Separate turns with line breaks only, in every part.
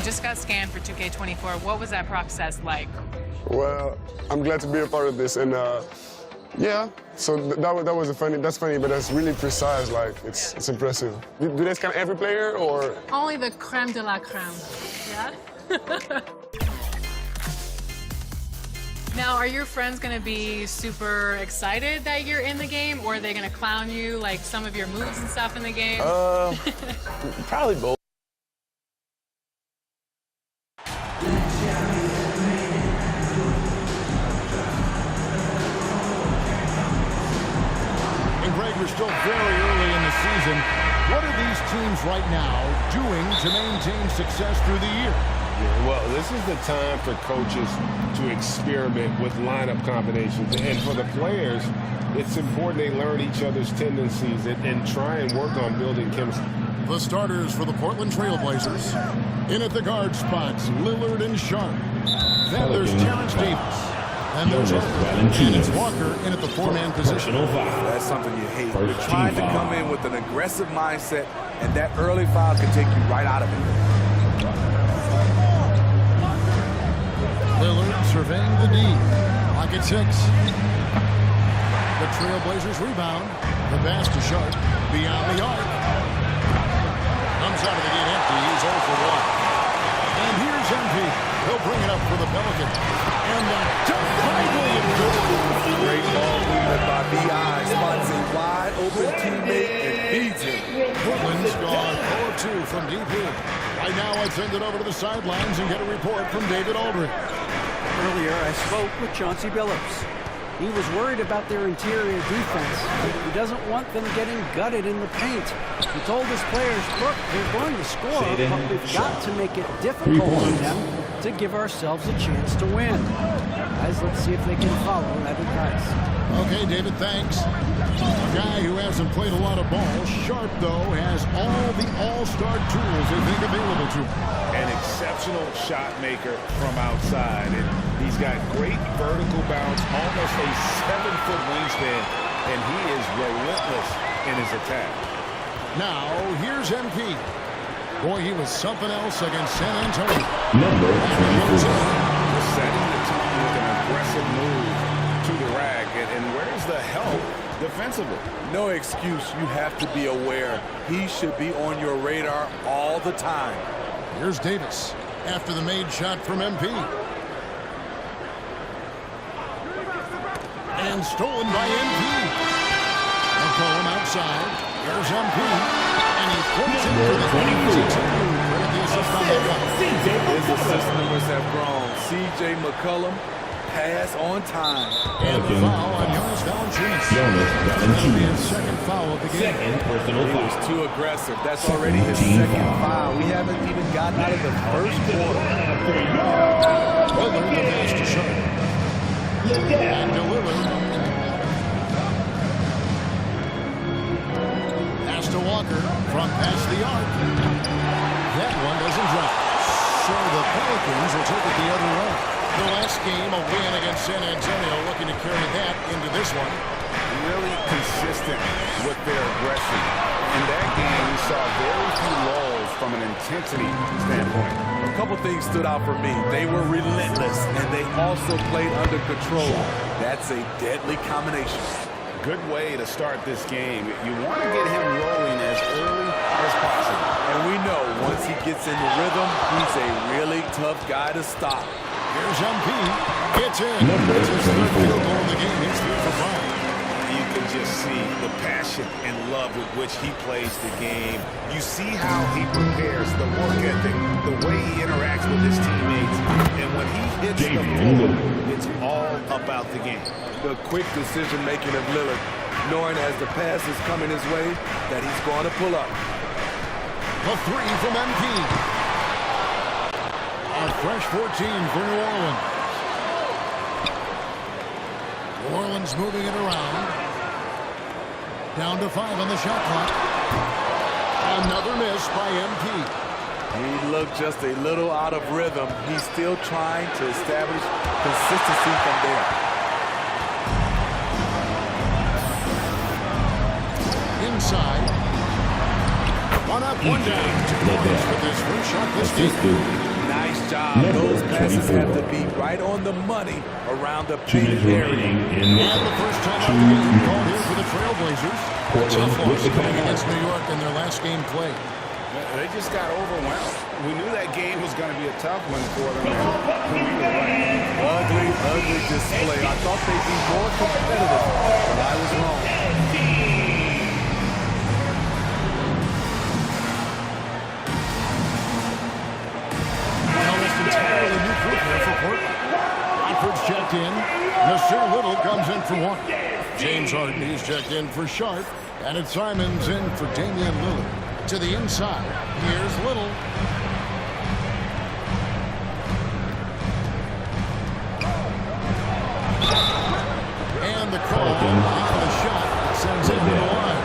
just got scanned for 2K24. What was that process like?
Well, I'm glad to be a part of this, and yeah. So that's funny, but that's really precise. Like it's impressive. Do they scan every player or?
Only the creme de la creme. Yeah. Now, are your friends going to be super excited that you're in the game, or are they going to clown you, like some of your moves and stuff in the game?
Probably both.
And Greg, we're still very early in the season. What are these teams right now doing to maintain success through the year?
Well, this is the time for coaches to experiment with lineup combinations. And for the players, it's important they learn each other's tendencies and try and work on building chemistry.
The starters for the Portland Trail Blazers. In at the guard spots, Lillard and Sharp. Then there's Terrence Davis. And there's Kenneth Walker in at the four-man position.
That's something you hate. You're trying to come in with an aggressive mindset, and that early foul can take you right out of it.
Lillard surveying the D. Pocket 6. The Trailblazers rebound. The pass to Sharp. Beyond the arc. Comes out of the gate empty. He's 0 for 1. And here's MP. He'll bring it up for the Pelicans. And the
Great ball movement by B.I. Spots a wide open teammate and feeds him.
Portland's gone 0-2 from DP. Right now, I'd send it over to the sidelines and get a report from David Aldridge.
Earlier, I spoke with Chauncey Billups. He was worried about their interior defense. He doesn't want them getting gutted in the paint. He told his players, look, they're going to score, but we've got to make it difficult for them to give ourselves a chance to win. Guys, let's see if they can follow that advice.
Okay, David, thanks. A guy who hasn't played a lot of ball. Sharp, though, has all the all-star tools they think available to him.
An exceptional shot maker from outside. And he's got great vertical bounce, almost a 7-foot wingspan, and he is relentless in his attack.
Now, here's MP. Boy, he was something else against San Antonio.
Number 24. Setting the tone with an aggressive move to the rack. And where's the help defensively?
No excuse. You have to be aware. He should be on your radar all the time.
Here's Davis after the made shot from MP. And stolen by MP. McCollum outside. Here's MP. And he puts it for the 22.
His assist numbers have grown. C.J. McCollum, pass on time.
And the foul on Jonas Valanciunas. Second foul of the game.
He was too aggressive. That's already his second foul. We haven't even gotten out of the first quarter.
Lillard, the pass to Sharp. And to Lillard. Pass to Walker from past the arc. That one doesn't drop. So the Pelicans will take it the other way. The last game, a win against San Antonio, looking to carry that into this one.
Really consistent with their aggression. In that game, we saw very few lulls from an intensity standpoint.
A couple things stood out for me. They were relentless, and they also played under control. That's a deadly combination.
Good way to start this game. You want to get him rolling as early as possible.
And we know once he gets in the rhythm, he's a really tough guy to stop.
Here's MP. Gets in. It's his third field goal of the game. He's 3 for 5.
You can just see the passion and love with which he plays the game. You see how he prepares, the work ethic, the way he interacts with his teammates. And when he hits the floor, it's all about the game.
The quick decision-making of Lillard, knowing as the pass is coming his way that he's going to pull up.
A 3 from MP. A fresh 14 for New Orleans. New Orleans moving it around. Down to 5 on the shot clock. Another miss by MP.
He looked just a little out of rhythm. He's still trying to establish consistency from there. Inside. One up, one down. New Orleans with his first shot this game. Nice job. Those passes have to be right on the money around the painted area.
And the first time out the game called here for the Trailblazers. A tough loss going against New York in their last game played.
They just got overwhelmed. We knew that game was going to be a tough one for them. We were right.
Ugly, ugly display. I thought they'd be more competitive, but I was wrong.
Almost entirely new group here for Portland. Watford's checked in. Mr. Little comes in for one. James Harden is checked in for Sharp. And it's Simons in for Damian Lillard. To the inside. Here's Little. And the call for the shot sends it to the line.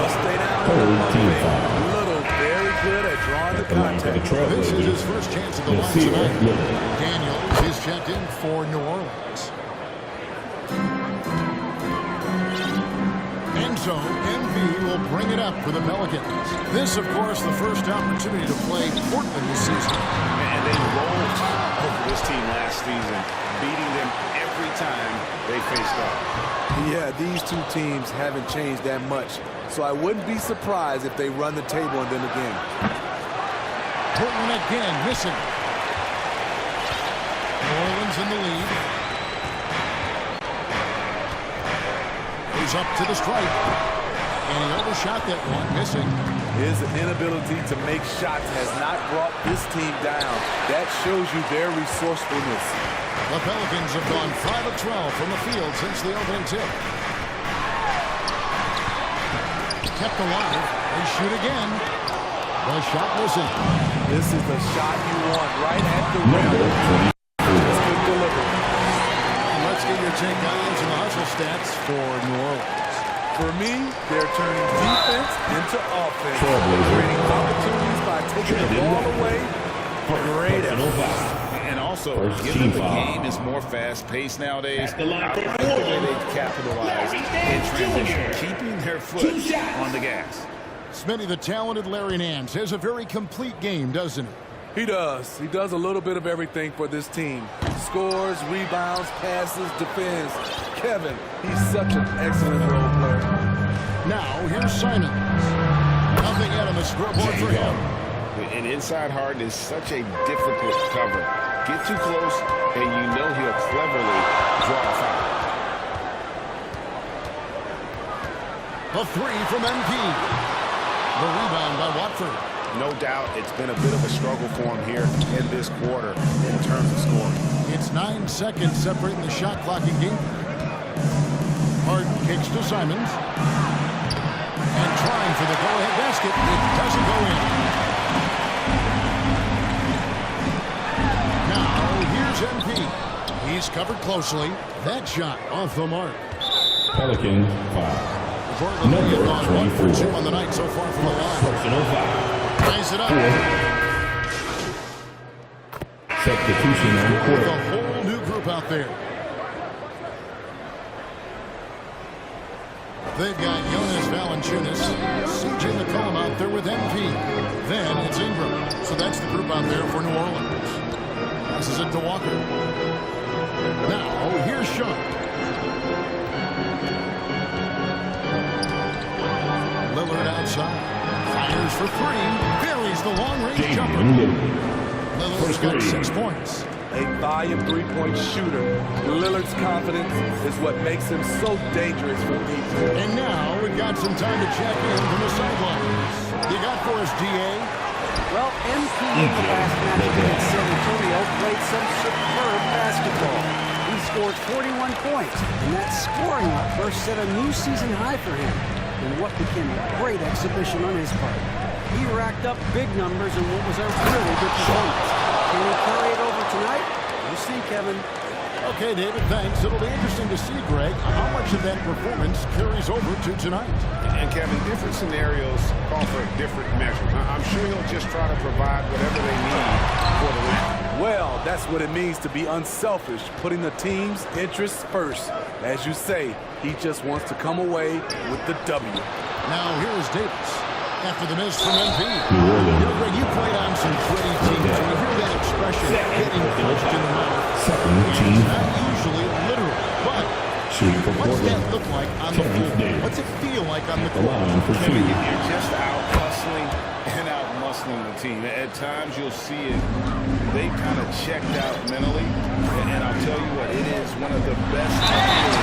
Stay down. Little, very good at drawing the contact.
This is his first chance at the line tonight. Daniels is checked in for New Orleans. And so MV will bring it up for the Pelicans. This, of course, the first opportunity to play Portland this season.
Man, they rolled over this team last season, beating them every time they faced off.
Yeah, these two teams haven't changed that much, so I wouldn't be surprised if they run the table on them again.
Portland again missing. New Orleans in the lead. Goes up to the stripe. And he overshot that one, missing.
His inability to make shots has not brought this team down. That shows you their resourcefulness.
The Pelicans have gone 5 of 12 from the field since the opening tip. Kept alive. They shoot again. The shot missing.
This is the shot you want right at the rim. Just good delivery.
Let's get your take on the hustle stats for New Orleans.
For me, they're turning defense into offense. Creating opportunities by taking the ball away. Great effort.
And also, given the game is more fast-paced nowadays, I like the way they capitalized in transition, keeping their foot on the gas.
Smitty, the talented Larry Nance, has a very complete game, doesn't he?
He does. He does a little bit of everything for this team. Scores, rebounds, passes, defends. Kevin, he's such an excellent role player.
Now, here's Simons. Nothing yet on the scoreboard for him.
And inside Harden is such a difficult cover. Get too close, and you know he'll cleverly draw a foul.
The three from MP. The rebound by Watford.
No doubt it's been a bit of a struggle for him here in this quarter in terms of scoring.
It's 9 seconds separating the shot clock and game. Harden kicks to Simons. And trying for the go-ahead basket. It doesn't go in. Now, here's MP. He's covered closely. That shot off the mark.
Pelicans foul.
Portland have gone 1 for 2 on the night so far from the line.
Personal foul.
Ties it up.
Substitution on
With
court.
a whole new group out there. They've got Jonas Valanciunas, CJ McCollum out there with MP. Then it's Ingram. So that's the group out there for New Orleans. Passes it to Walker. Now, here's Sharp. Lillard outside. Fires for three. Buries the long-range jumper. Lillard's got 6 points.
A volume three-point shooter. Lillard's confidence is what makes him so dangerous for defense.
And now we've got some time to check in from the sidelines. You got for us, DA?
Well, MP in the last match against San Antonio played some superb basketball. He scored 41 points, and that scoring outburst set a new season high for him in what became a great exhibition on his part. He racked up big numbers in what was a really good performance. Can he carry it over tonight? We'll see, Kevin.
Okay, David, thanks. It'll be interesting to see, Greg, how much of that performance carries over to tonight.
And Kevin, different scenarios call for different measures. I'm sure he'll just try to provide whatever they need for the win.
Well, that's what it means to be unselfish, putting the team's interests first. As you say, he just wants to come away with the W.
Now, here is Davis. after the miss from MP. Greg, you played on some pretty teams. When you hear that expression, getting punched in the mouth, it's not usually literal, but what's that look like on the floor? What's it feel like on the court?
Kevin, you're just out hustling and out muscling the team. At times you'll see it, they kind of checked out mentally, and I'll tell you what, it is one of the best feelings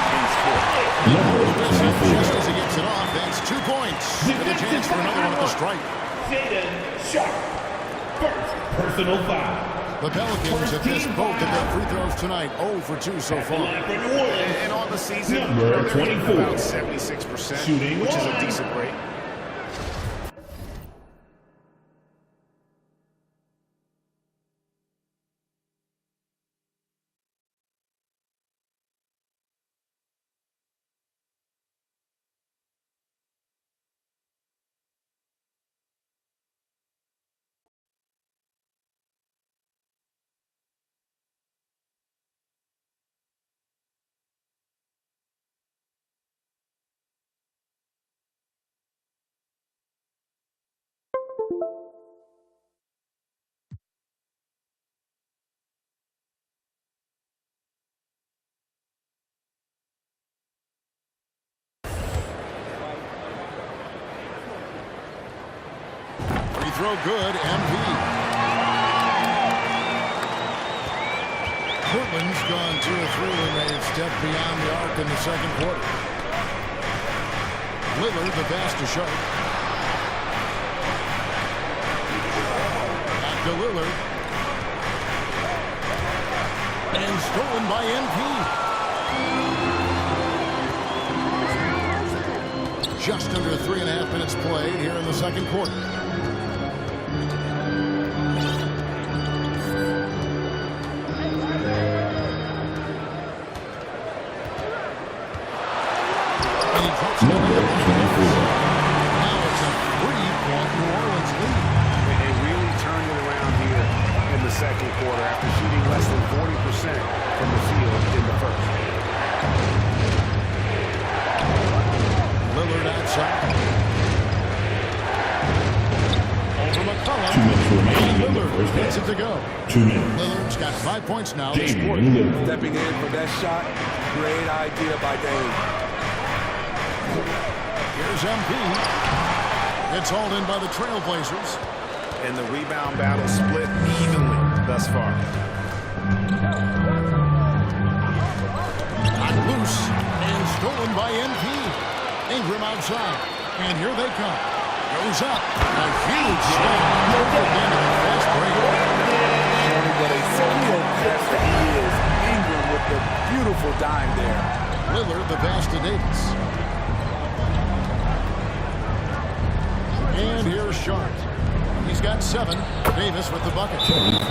in sport.
Just as he gets it off, that's 2 points. And a chance for another one at the stripe.
Jaden Sharp, first personal foul.
The Pelicans have missed both of their free throws tonight. 0 for 2 so far.
And on the season,
Number
they're
24.
about 76%,
Shooting
which is a
one.
decent rate.
Free throw good, MP. Portland's gone 2 of 3 when they've stepped beyond the arc in the second quarter. Lillard, the pass to Sharp. Back to Lillard. And stolen by MP. Just under 3.5 minutes played here in the second quarter.
Number 24.
Now it's a 3-point New Orleans lead.
They really turned it around here in the second quarter after shooting less than 40% from the field in the first.
Lillard outside. Over McCollum.
2 minutes remaining in the
Lillard
first
gets it
half.
to go.
2 minutes.
Lillard's got 5 points now this
Damian
quarter.
Lillard.
Stepping in for that shot, great idea by Dame.
Here's MP. It's hauled in by the Trailblazers.
And the rebound battle split evenly thus far.
Knocked loose and stolen by MP. Ingram outside. And here they come. Goes up. A huge slam. At the end of the fast break.
Showing what a skill passer he is. Ingram with the beautiful dime there.
Lillard the pass to Davis. And here's Sharp. He's got 7. Davis with the bucket.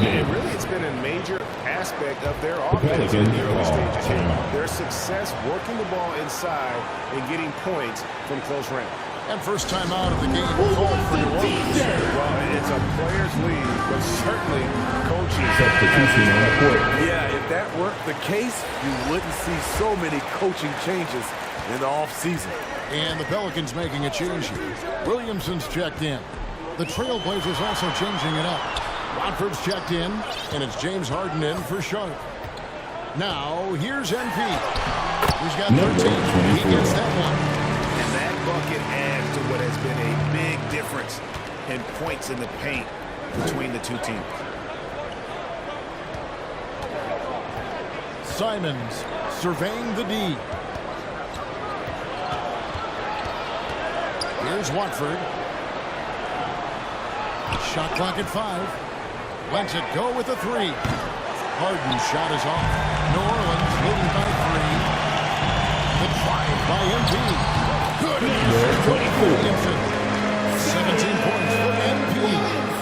And really, it's been a major aspect of their offense in the early stages here. Their success working the ball inside and getting points from close range.
And first time out of the game called for New Orleans.
Well, it's a player's league, but certainly coaching.
Substitution on the court.
Yeah, if that weren't the case, you wouldn't see so many coaching changes in the offseason.
And the Pelicans making a change here. Williamson's checked in. The Trailblazers also changing it up. Watford's checked in, and it's James Harden in for Sharp. Now, here's MP. He's got 13. He gets that one.
And that bucket adds to what has been a big difference in points in the paint between the two teams.
Simons surveying the D. Here's Watford. Shot clock at 5. Lets it go with a 3. Harden's shot is off. New Orleans leading by 3. The drive by MP. Good. Williamson. 17 points for MP.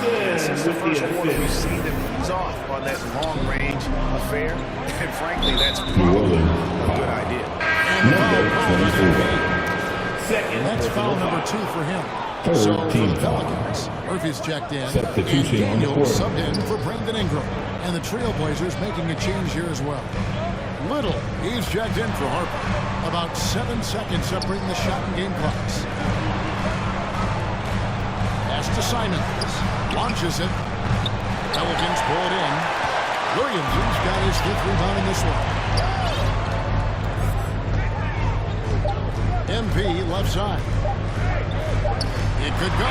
This is the first quarter we've seen them ease off on that long-range affair. And frankly, that's probably a good idea.
Number 24.
That's foul number 2 for him.
Third
So for
team
the Pelicans, Murphy's checked in.
Substitution
And
on the
Daniels
court.
subbed in for Brandon Ingram. And the Trailblazers making a change here as well. Little, he's checked in for Harper. About 7 seconds separating the shot and game clocks. to Simons. Launches it. Pelicans pull it in. Williams has got his 5th rebound in this one. MP left side. It could go.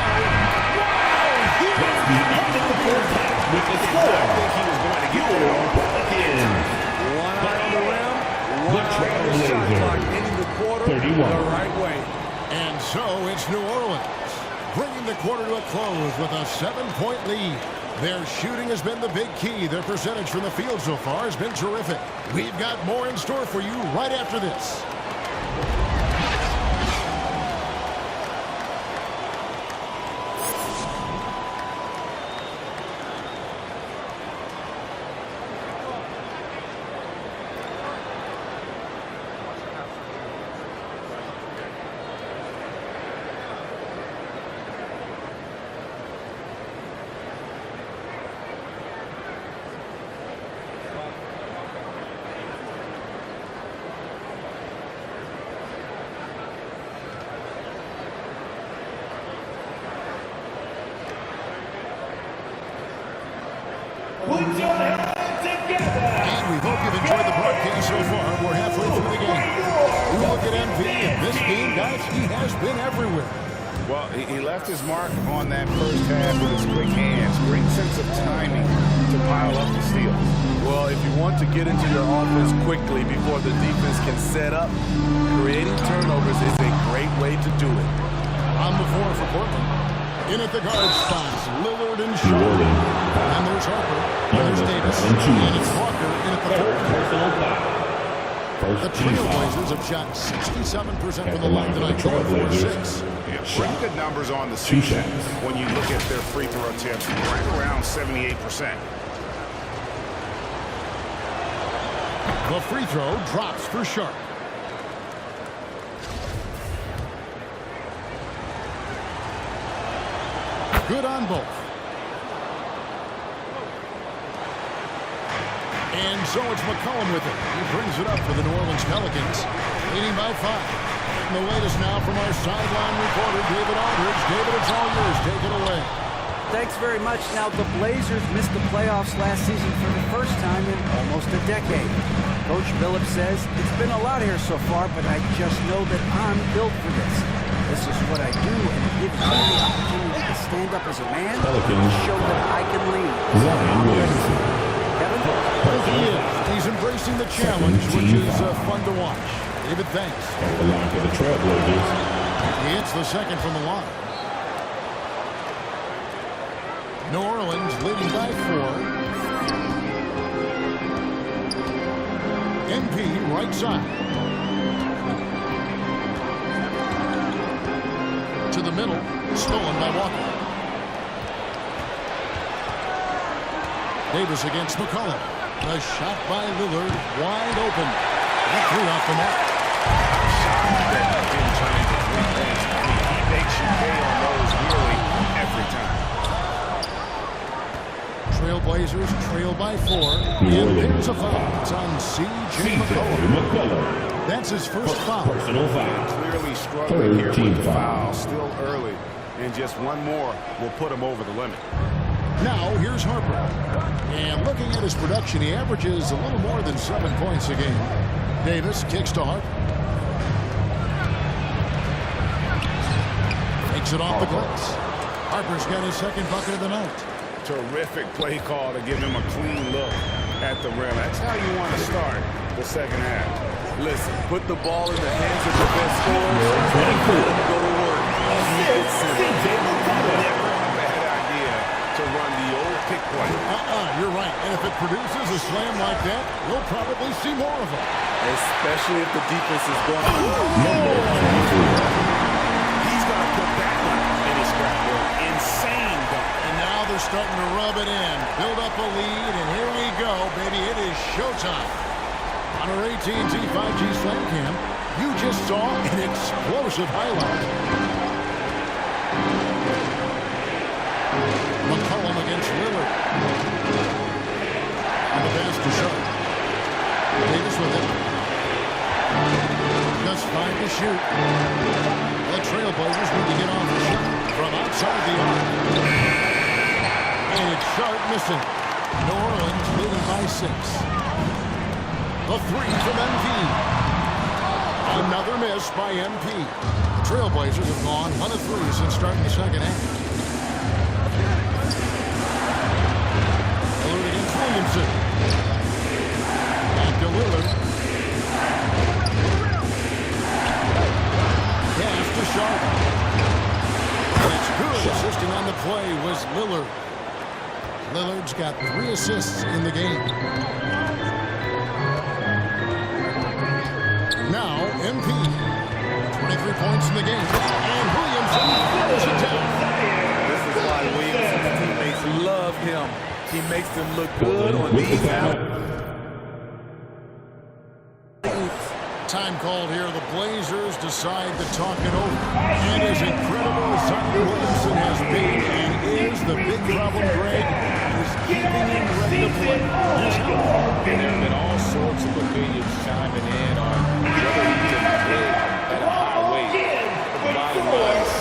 That's the end of the first half with the score.
I think he was going to get it on.
One eye on the rim, one eye on the shot clock, ending the quarter
31.
the right way.
And so it's New Orleans bringing the quarter to a close with a 7-point lead. Their shooting has been the big key. Their percentage from the field so far has been terrific. We've got more in store for you right after this.
Put your hands together.
And we hope you've enjoyed the broadcast so far. We're halfway through the game. We look at MV in this game, guys. He has been everywhere.
Well, he left his mark on that first half with his quick hands. Great sense of timing to pile up the steals.
Well, if you want to get into your offense quickly before the defense can set up, creating turnovers is a great way to do it.
On the floor for Portland. In at the guard spots, Lillard and
New
Shaw.
Orleans.
And there's Harper. There's Davis.
And two.
And it's Walker in at the
Third
third.
personal foul.
The
First team foul.
Trailblazers have shot 67%
At
from
the
the
line
line
for the
tonight, going
Trailblazers.
4-6.
Yeah,
Shot.
pretty good numbers on the
2
season
shots.
when you look at their free throw attempts, right around 78%.
The free throw drops for Sharp. Good on both. And so it's McCollum with it. He brings it up for the New Orleans Pelicans, leading by 5. And the latest now from our sideline reporter, David Aldridge. David, it's all yours. Take it away.
Thanks very much. Now, the Blazers missed the playoffs last season for the first time in almost a decade. Coach Billups says, it's been a lot here so far, but I just know that I'm built for this. This is what I do, and it gives me the opportunity to stand up as a man
Pelicans.
and show that I can lead.
Zion Williamson.
Kevin?
He is. He's embracing the challenge, which is fun to watch. David, thanks.
At the line for the Trailblazers.
He hits the second from the line. New Orleans leading by 4. MP right side. To the middle. Stolen by Walker. Davis against McCollum. The shot by Lillard. Wide open. And 3 off the mark.
That didn't turn into 3 points. I mean, he makes you pay on those really every time.
Trailblazers trail by 4.
New
And
Orleans.
there's a foul. It's on C.J.
CJ
McCollum.
McCollum.
That's his first foul.
Personal foul.
Clearly struggling here
Third team
with the
foul.
foul. Still early. And just one more will put him over the limit.
Now, here's Harper. And looking at his production, he averages a little more than 7 points a game. Davis kicks to Harper. Takes it off the glass. Harper's got his second bucket of the night.
Terrific play call to give him a clean look at the rim. That's how you want to start the second half.
Listen, put the ball in the hands of your best scorers and let them go to work.
CJ McCollum.
Never a bad idea to run the old pick play.
You're right. And if it produces a slam like that, we'll probably see more of them.
Especially if the defense is going to
Number 24.
He's going to put that one in his scrapbook. Insane dunk.
And now they're starting to rub it in. Build up a lead, and here we go, baby. It is showtime. On our AT&T 5G Slam Cam, you just saw an explosive highlight. McCollum against Lillard. And the pass to Sharp. Davis with it. Just 5 to shoot. The Trailblazers need to get off the shot from outside the arc. start missing. New Orleans leading by 6. The 3 from MP. Another miss by MP. The Trailblazers have gone 1 of 3 since starting the second half. Lillard against Williamson. Back to Lillard. Pass to Sharp. And it's good. Assisting on the play was Lillard. Lillard's got 3 assists in the game. Now, MP. 23 points in the game. And Williamson finishes it down.
This is why Williamson's teammates love him. He makes them look good on these out.
Time called here. The Blazers decide to talk it over. And as incredible as Zion Williamson has been and is, the big problem, Greg, is keeping him ready to play.
And there have been all sorts of opinions chiming in on whether he can play at a high weight. The bottom line is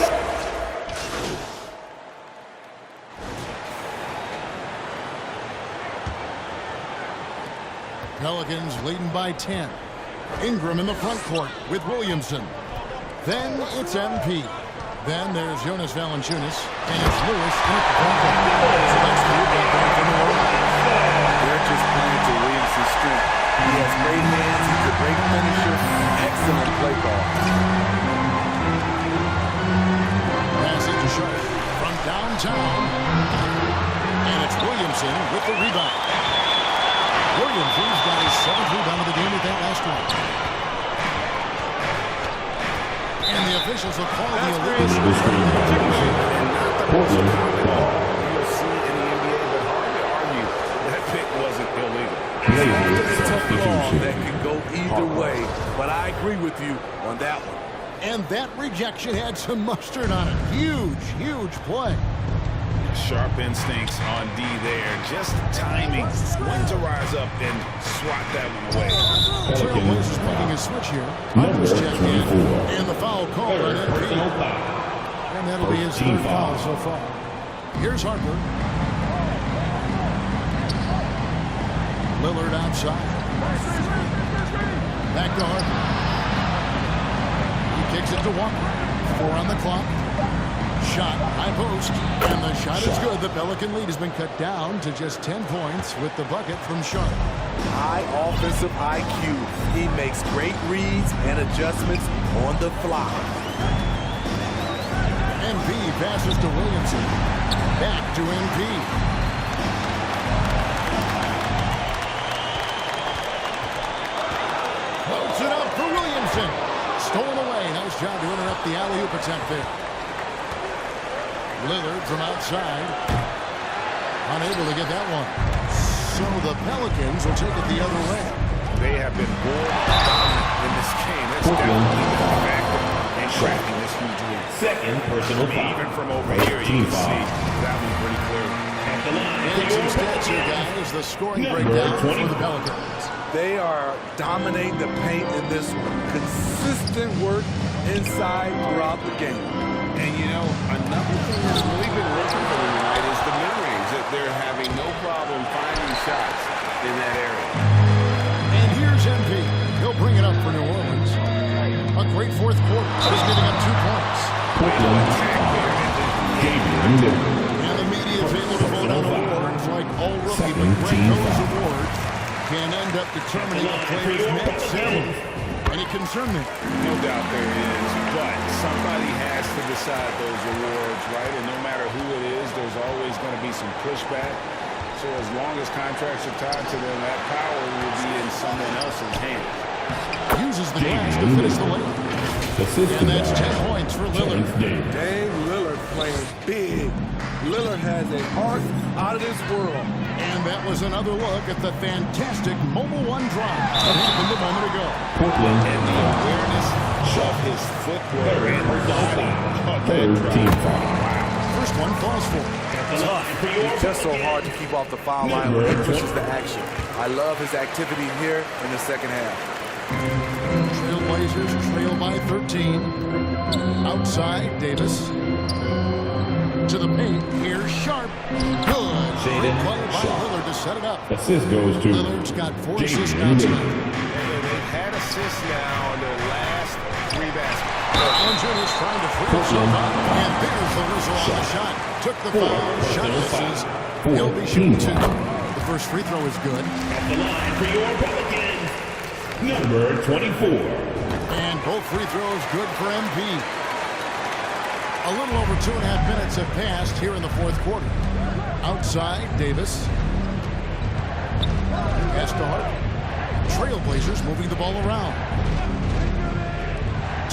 Pelicans leading by 10. Ingram in the front court with Williamson. Then it's MP. Then there's Jonas Valanciunas. And it's Lewis in the front court. So that's the rebound point for New Orleans.
They're just playing to Williamson's strength. He has great hands. He's a great finisher. Excellent play ball.
Pass it to Sharp from downtown. And it's Williamson with the rebound. Williamson's got his 7th rebound of the game with that last one. And the officials will call the illegal shot.
Portland.
you'll see in the NBA, but hard to argue that pick wasn't illegal.
It's a tough call that can go either way, but I agree with you on that one.
And that rejection had some mustard on it. Huge, huge play.
Sharp instincts on D there. Just timing when to rise up and swat that one away.
Trailblazers making a switch here. Harper's checked in. And the foul called on MP. And that'll be his 3rd foul so far. Here's Harper. Lillard outside. Back to Harper. He kicks it to Walker. 4 on the clock. Shot, high post, and the shot is good. The Pelican lead has been cut down to just 10 points with the bucket from Sharp.
High offensive IQ. He makes great reads and adjustments on the fly.
MP passes to Williamson. Back to MP. Floats it up for Williamson. Stolen away. Nice job to interrupt the alley-oop attempt there. Lillard from outside. Unable to get that one. So the Pelicans will take it the other way.
They have been more dominant in this game. That's definitely been a factor in crafting this huge lead.
Second personal foul.
Even from over here, you can see that one pretty clearly.
And some stats here, guys. The scoring breakdown for the Pelicans.
They are dominating the paint in this one. Consistent work inside throughout the game.
And, you know, another thing that's really been working for them tonight is the mid-range. That they're having no problem finding shots in that area.
And here's MP. He'll bring it up for New Orleans. A great 4th quarter. Just giving up 2 points. And the media is able to vote on awards like all rookie. But Greg, those awards can end up determining a player's next salary. Any concern there?
No doubt there is, but somebody has to decide those awards, right? And no matter who it is, there's always going to be some pushback. So as long as contracts are tied to them, that power will be in someone else's hands.
Uses the glass to finish the layup. And that's 10 points for Lillard.
Dame Lillard playing big. Lillard has a heart out of this world.
And that was another look at the fantastic Mobile One drive that happened a moment ago.
And the awareness of his footwork and body.
First one falls for him.
It's just so hard to keep off the foul line when he pushes the action. I love his activity here in the second half.
Trailblazers trail by 13. Outside, Davis. into the paint. Here's Sharp. Good. Great play by Lillard to set it up.
Assist goes to
Lillard's got 4 assists now tonight.
They've had assists now in their last 3 baskets.
Arjun is trying to free himself up. And there's the whistle on the shot. Took the foul. Shot misses. He'll be shooting 2. The first free throw is good.
At the line for your Pelicans, number 24.
And both free throws good for MP. A little over 2.5 minutes have passed here in the fourth quarter. Outside, Davis. Pass to Hart. Trailblazers moving the ball around.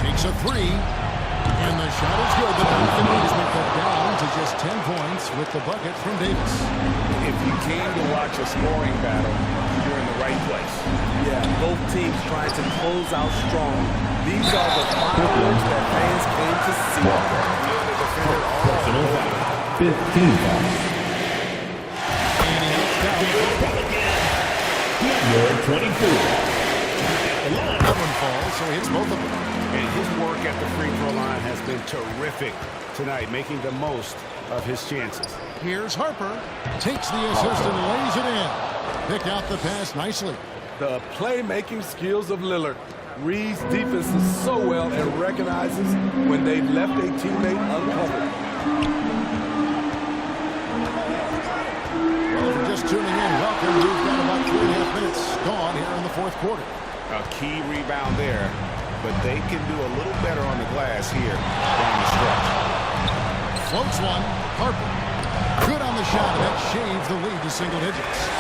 Takes a 3. And the shot is good. The Pelicans has been cut down to just 10 points with the bucket from Davis.
If you came to watch a scoring battle, you're in the right place.
Yeah, both teams trying to close out strong. These are the fireworks that fans came to see.
Personal foul. 15 fouls.
And he knocks down.
Number 24.
That one falls, so he hits both of them.
And his work at the free throw line has been terrific tonight, making the most of his chances.
Here's Harper. Takes the assist and lays it in. Picked out the pass nicely.
The playmaking skills of Lillard. Reads defenses so well and recognizes when they've left a teammate uncovered.
Well, if you're just tuning in, welcome. We've got about 3.5 minutes gone here in the fourth quarter.
A key rebound there, but they can do a little better on the glass here down the stretch.
Floats one. Harper. Good on the shot, and that shaves the lead to single digits.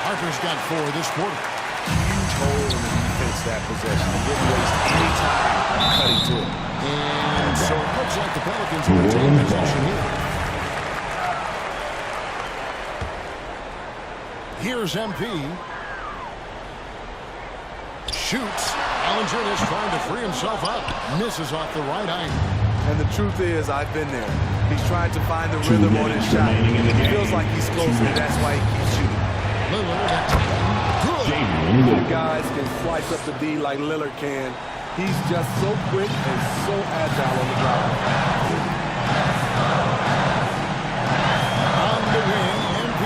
Harper's got 4 this quarter.
Huge hole in the defense that possession. They didn't waste any time cutting to it.
And so it looks like the Pelicans will retain possession here. Here's MP. Shoots. Allinger is trying to free himself up. Misses off the right eye.
And the truth is, I've been there. He's trying to find the rhythm on his shot. It feels like he's close, and that's why he keeps shooting.
Lillard at good.
Guys can slice up the D like Lillard can. He's just so quick and so agile on the ground.
On the wing, MP.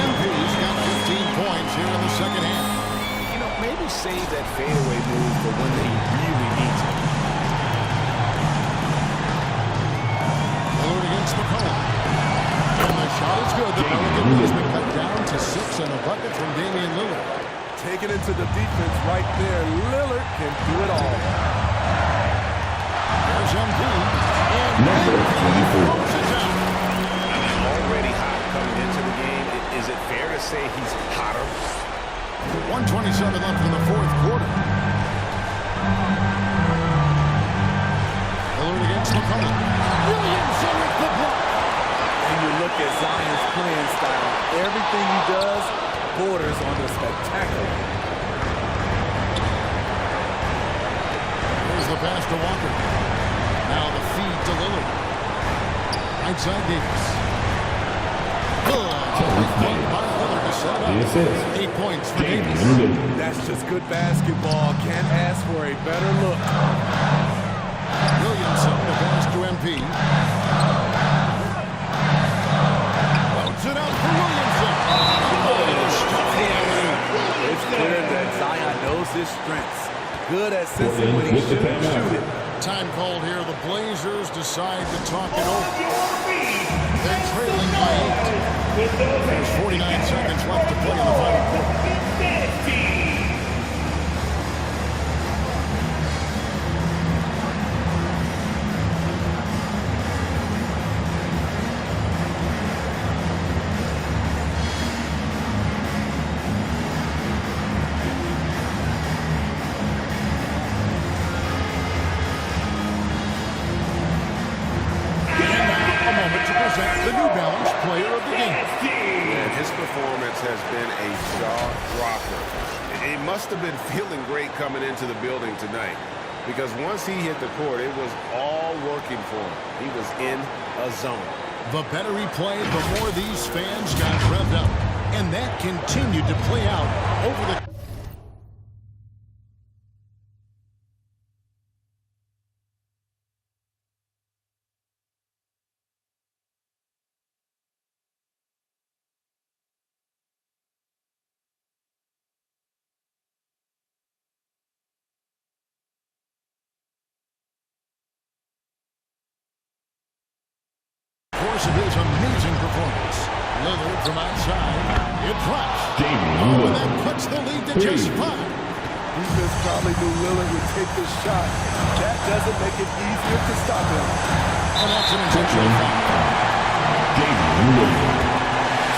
MP's got 15 points here in the second half.
You know, maybe save that fadeaway move for when they really need it.
Lillard against McCollum. And the shot is good. The Pelicans has been cut down to 6 and a bucket from Damian Lillard.
Taking it to the defense right there. Lillard can do it all.
There's MP. And
Number 24.
Already hot coming into the game. Is it fair to say he's hotter?
1:27 left in the fourth quarter. Lillard against McCollum. Williamson with the block.
And you look at Zion's playing style. Everything he does borders on the spectacular.
Here's the pass to Walker. Now the feed to Lillard. Right side Davis. Good. By Lillard to set
The
up.
assist.
8 points for Davis.
That's just good basketball. Can't ask for a better look.
Williamson, the pass to MP. Floats it out for Williamson.
It's clear that Zion knows his strengths. Good at sensing when he
With the
should
timeout.
shoot it.
Time called here. The Blazers decide to talk it over. They're trailing by 8. There's 49 seconds left to play in the final quarter. The New Balance Player of the Game.
And his performance has been a jaw-dropper. He must have been feeling great coming into the building tonight, because once he hit the court, it was all working for him. He was in a zone.
The better he played, the more these fans got revved up. And that continued to play out over the because of his amazing performance. Lillard from outside. It drops.
Damian
And that puts the lead to just 5.
Defense probably knew Lillard would take the shot. That doesn't make it easier to stop him.
And that's an intentional foul.
Damian Lillard.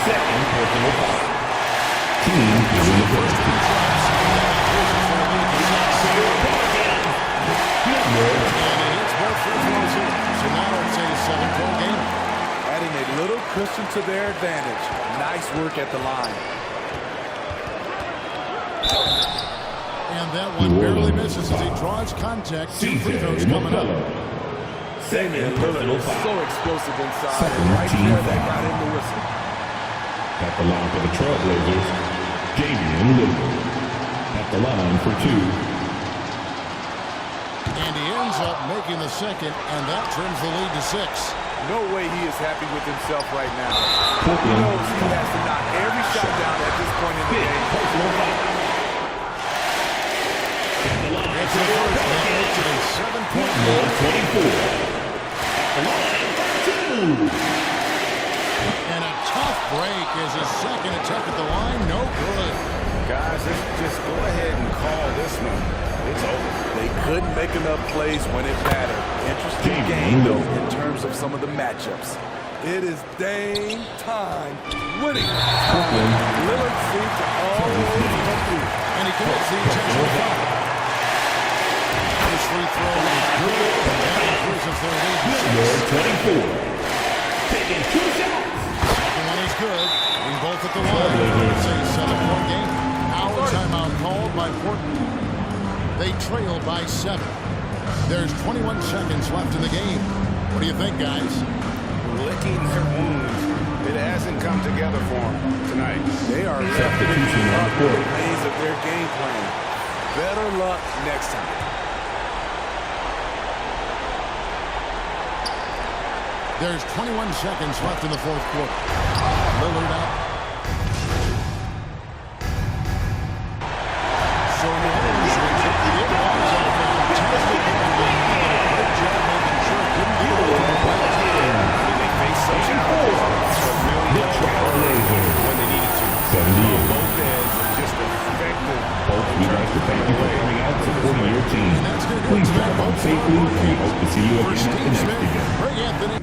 Second personal foul. Team is in the first.
So now it's a 7-point game.
Adding a little cushion to their advantage. Nice work at the line.
And that one barely misses as he draws contact. 2 free throws coming up.
Damian Lillard is so explosive inside.
Second
And right
team
there, they
foul.
got him the whistle.
At the line for the Trailblazers, Damian Lillard. At the line for 2.
And he ends up making the second, and that turns the lead to 6.
No way he is happy with himself right now. He
Portland.
knows he has to knock every shot down at this point in the game.
Personal foul.
It's the first, and makes it a 7-point
Number
game.
24. At the line for 2.
And a tough break as his second attempt at the line, no good.
Guys, just go ahead and call this one. It's over.
They couldn't make enough plays when it mattered. Interesting game, though, in terms of some of the matchups. It is Dame time. Winning. Lillard seems to always come through.
And he commits the intentional foul. His free throw is good, and that increases their lead to 6.
Number 24. Taking 2 shots.
Second one is good. We both at the line. It's a 7-point game. Our timeout called by Portland. They trail by 7. There's 21 seconds left in the game. What do you think, guys?
Licking their wounds. It hasn't come together for them tonight.
They are
Substitution on the court.
remains of their game plan. Better luck next time.
There's 21 seconds left in the fourth quarter. Lillard out. So the Warriors will take the it was a fantastic game. Great job making sure it didn't go away.
They face some challenges, but really
Trailblazers.
when they needed to.
78.
Both ends are just effective.
Folks, we'd like to thank you for coming out and supporting your team. Please drive home safely. We hope to see you
For
again at the
Steve
next
Smith,
event.
Greg Anthony.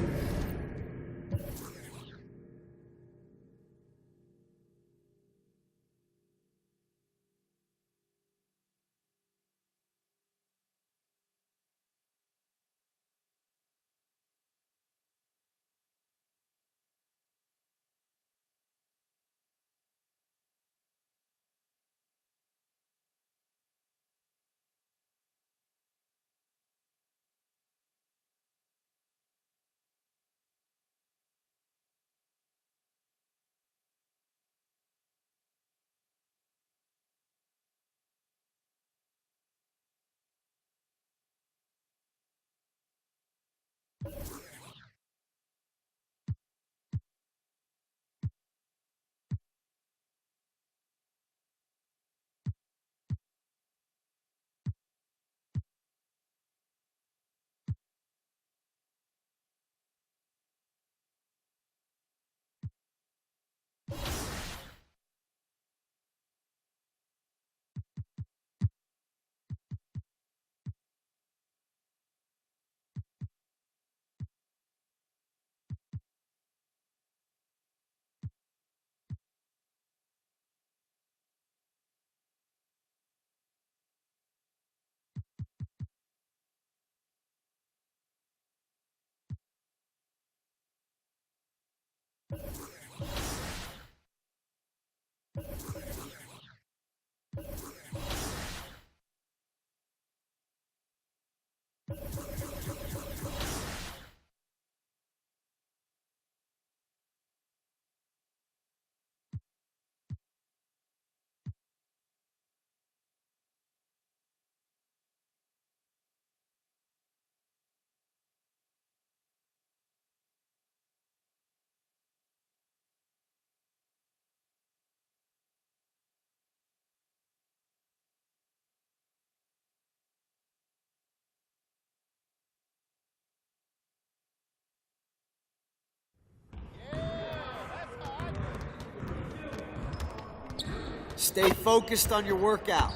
Stay focused on your workout.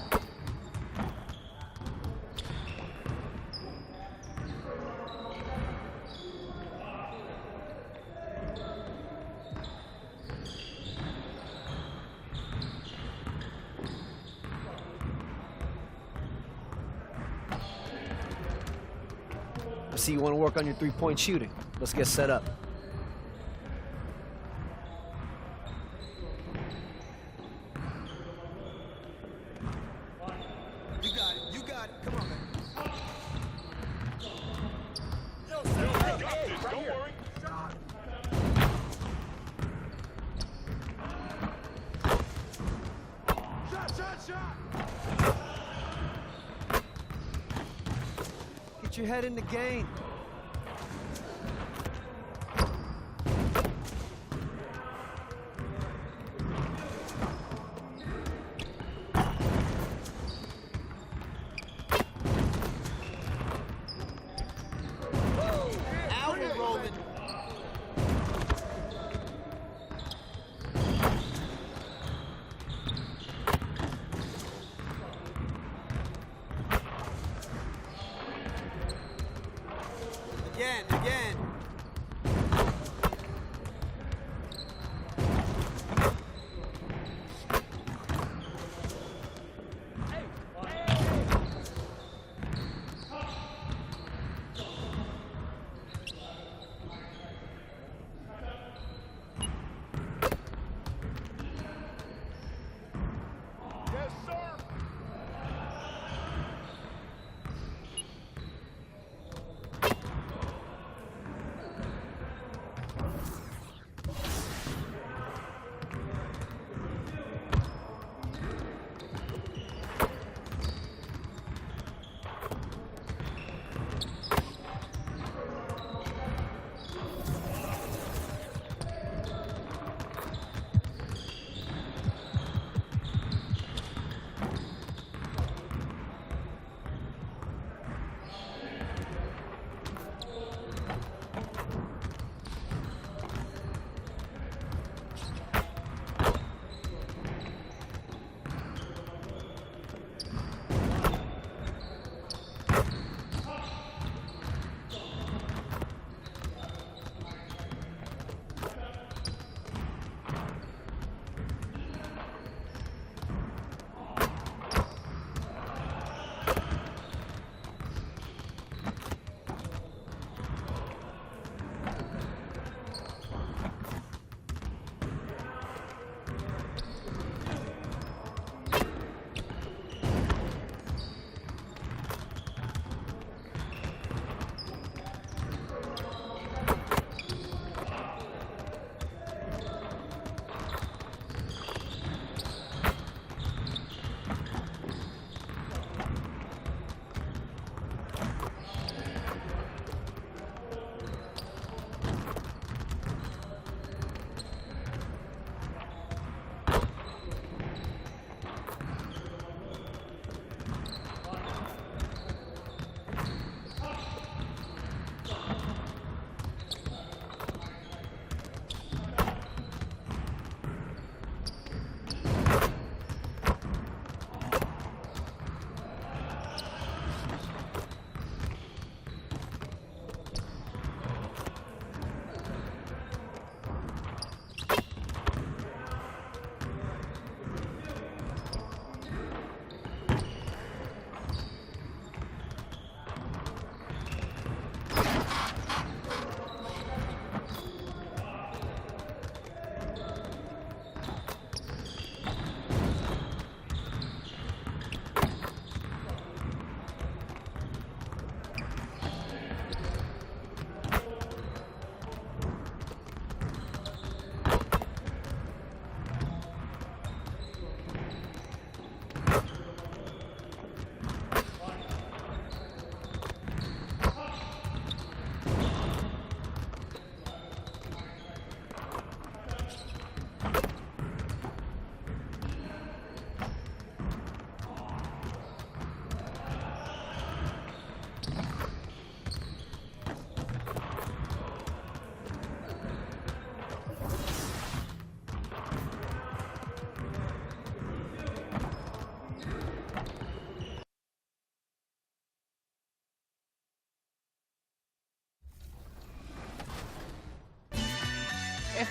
I see you want to work on your three-point shooting. Let's get set up. You got it. You got it. Come on, man.
Don't worry.
Get your head in the game. Out and rolling. Again.
Yes, sir.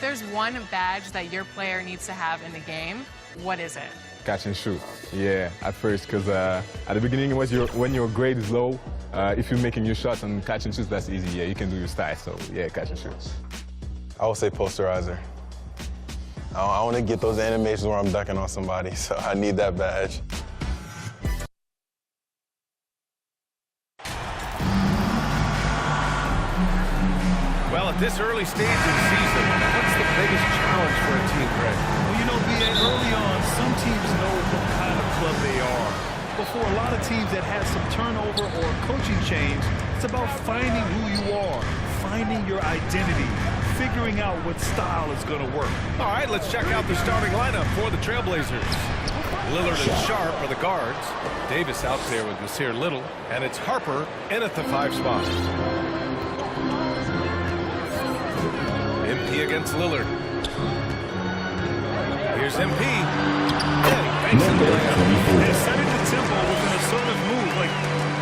there's one badge that your player needs to have in the game, what is it?
Catch and shoot. Yeah, at first, because at the beginning, when your grade is low, if you're making your shots and catch and shoots, that's easy. Yeah, you can do your style. So yeah, catch and shoot.
I would say posterizer. I want to get those animations where I'm ducking on somebody, so I need that badge.
Well, at this early stage of the season, what's the biggest challenge for a team, Greg?
Well, you know, B.A., early on, some teams know what kind of club they are. But for a lot of teams that have some turnover or coaching change, it's about finding who you are, finding your identity, figuring out what style is going to work.
All right, let's check out the starting lineup for the Trailblazers. Lillard and Sharp are the guards. Davis out there with Nasir Little, and it's Harper in at the 5 spot. MP against Lillard. Here's MP. Thanks in the layup.
They're setting the tempo with an assertive move. Like,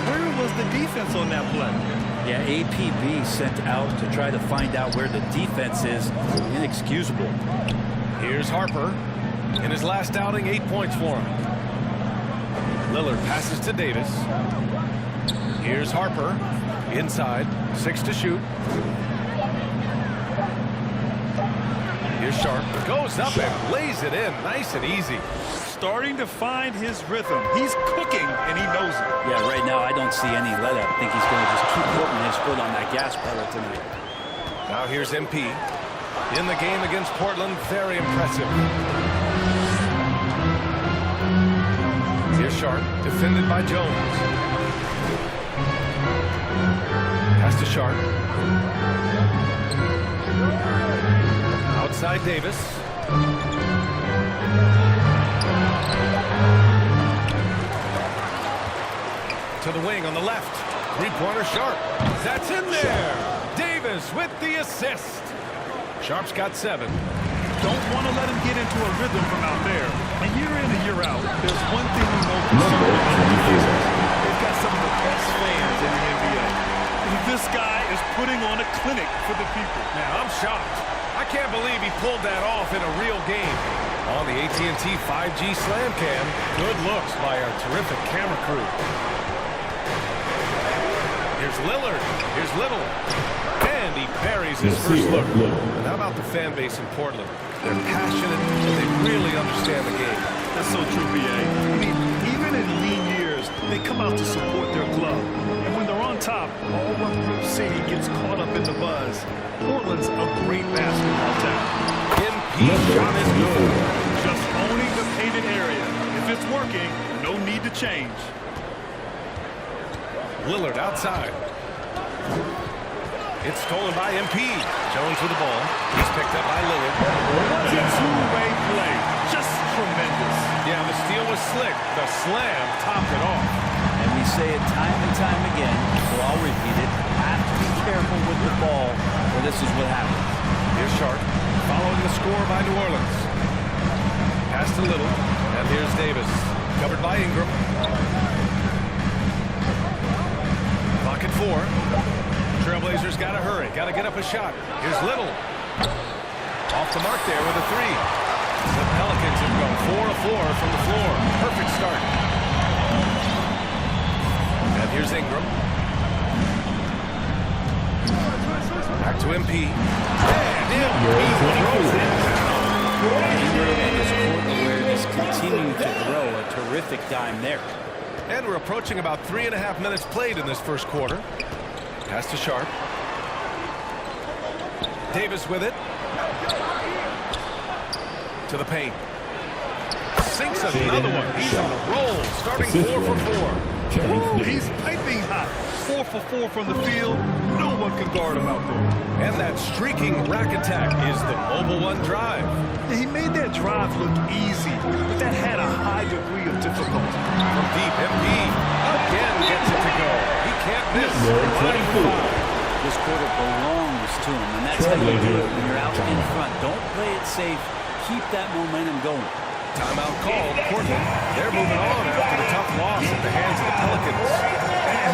where was the defense on that play?
Yeah, APB sent out to try to find out where the defense is. Inexcusable.
Here's Harper. In his last outing, 8 points for him. Lillard passes to Davis. Here's Harper. Inside. 6 to shoot. Here's Sharp. Goes up and lays it in. Nice and easy.
Starting to find his rhythm. He's cooking, and he knows it.
Yeah, right now I don't see any let up. I think he's going to just keep putting his foot on that gas pedal tonight.
Now here's MP. In the game against Portland, very impressive. Here's Sharp, defended by Jones. Pass to Sharp. Outside Davis. To the wing on the left. Three-pointer Sharp. That's in there. Davis with the assist. Sharp's got 7.
Don't want to let him get into a rhythm from out there. And year in and year out, there's one thing we know for sure. They've got some of the best fans in the NBA. This guy is putting on a clinic for the people.
Man, I'm shocked. I can't believe he pulled that off in a real game. On the AT&T 5G Slam Cam, good looks by our terrific camera crew. Here's Lillard. Here's Little. And he parries his first look. And how about the fan base in Portland? They're passionate and they really understand the game.
That's so true, B.A. I mean, even in lean years, they come out to support their club. And when they're on top, all of Group City gets caught up in the buzz. Portland's a great basketball town.
MP shot is good.
Just owning the painted area. If it's working, no need to change.
Lillard outside. It's stolen by MP. Jones with the ball. He's picked up by Lillard.
What a two-way play. Just tremendous.
Yeah, the steal was slick. The slam topped it off.
And we say it time and time again, so I'll repeat it. Have to be careful with the ball, or this is what happens.
Here's Sharp, following the score by New Orleans. Pass to Little, and here's Davis. Covered by Ingram. Clock at 4. Trailblazers got to hurry, got to get up a shot. Here's Little. Off the mark there with a 3. The Pelicans have gone 4 of 4 from the floor. Perfect start. And here's Ingram. Back to MP. And throws it down.
His court awareness continuing to grow. A terrific dime there.
And we're approaching about 3.5 minutes played in this first quarter. Pass to Sharp. Davis with it. To the paint. Sinks another one. He's on a roll, starting 4 for 4.
Ooh, he's piping hot. 4 for 4 from the field. No one can guard him out there.
And that streaking rack attack is the Mobile One drive.
He made that drive look easy, but that had a high degree of difficulty.
From deep, MP again gets it to go. He can't miss.
This quarter belongs to him, and that's how you do it when you're out in front. Don't play it safe. Keep that momentum going.
Timeout called. Portland, they're moving on after the tough loss at the hands of the Pelicans.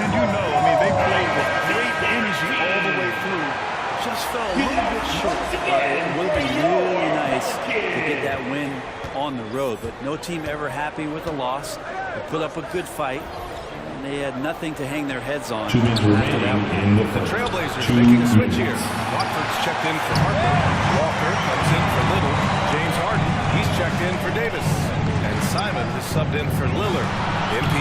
And you know, I mean, they played with great energy all the way through. Just fell a little bit short.
It would have been on the road, but no team ever happy with a loss. They put up a good fight, and they had nothing to hang their heads on.
2 minutes remaining in the
The
first.
Trailblazers making a switch here. Watford's checked in for Harper. Walker comes in for Little. James Harden, he's checked in for Davis. And Simon is subbed in for Lillard. MP.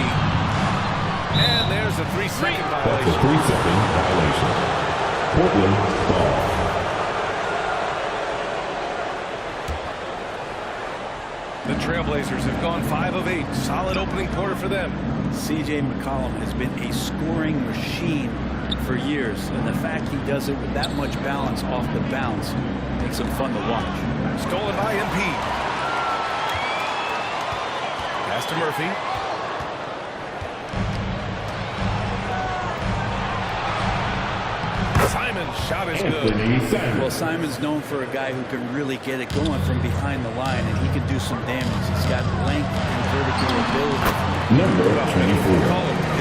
And there's a 3-second
That's a
violation.
3-second violation. Portland ball.
The Trailblazers have gone 5 of 8. Solid opening quarter for them.
C.J. McCollum has been a scoring machine for years, and the fact he does it with that much balance off the bounce makes him fun to watch.
Stolen by MP. Pass to Murphy. Simon's shot is good.
Well, Simon's known for a guy who can really get it going from behind the line, and he can do some damage. He's got length and vertical ability.
Number 24.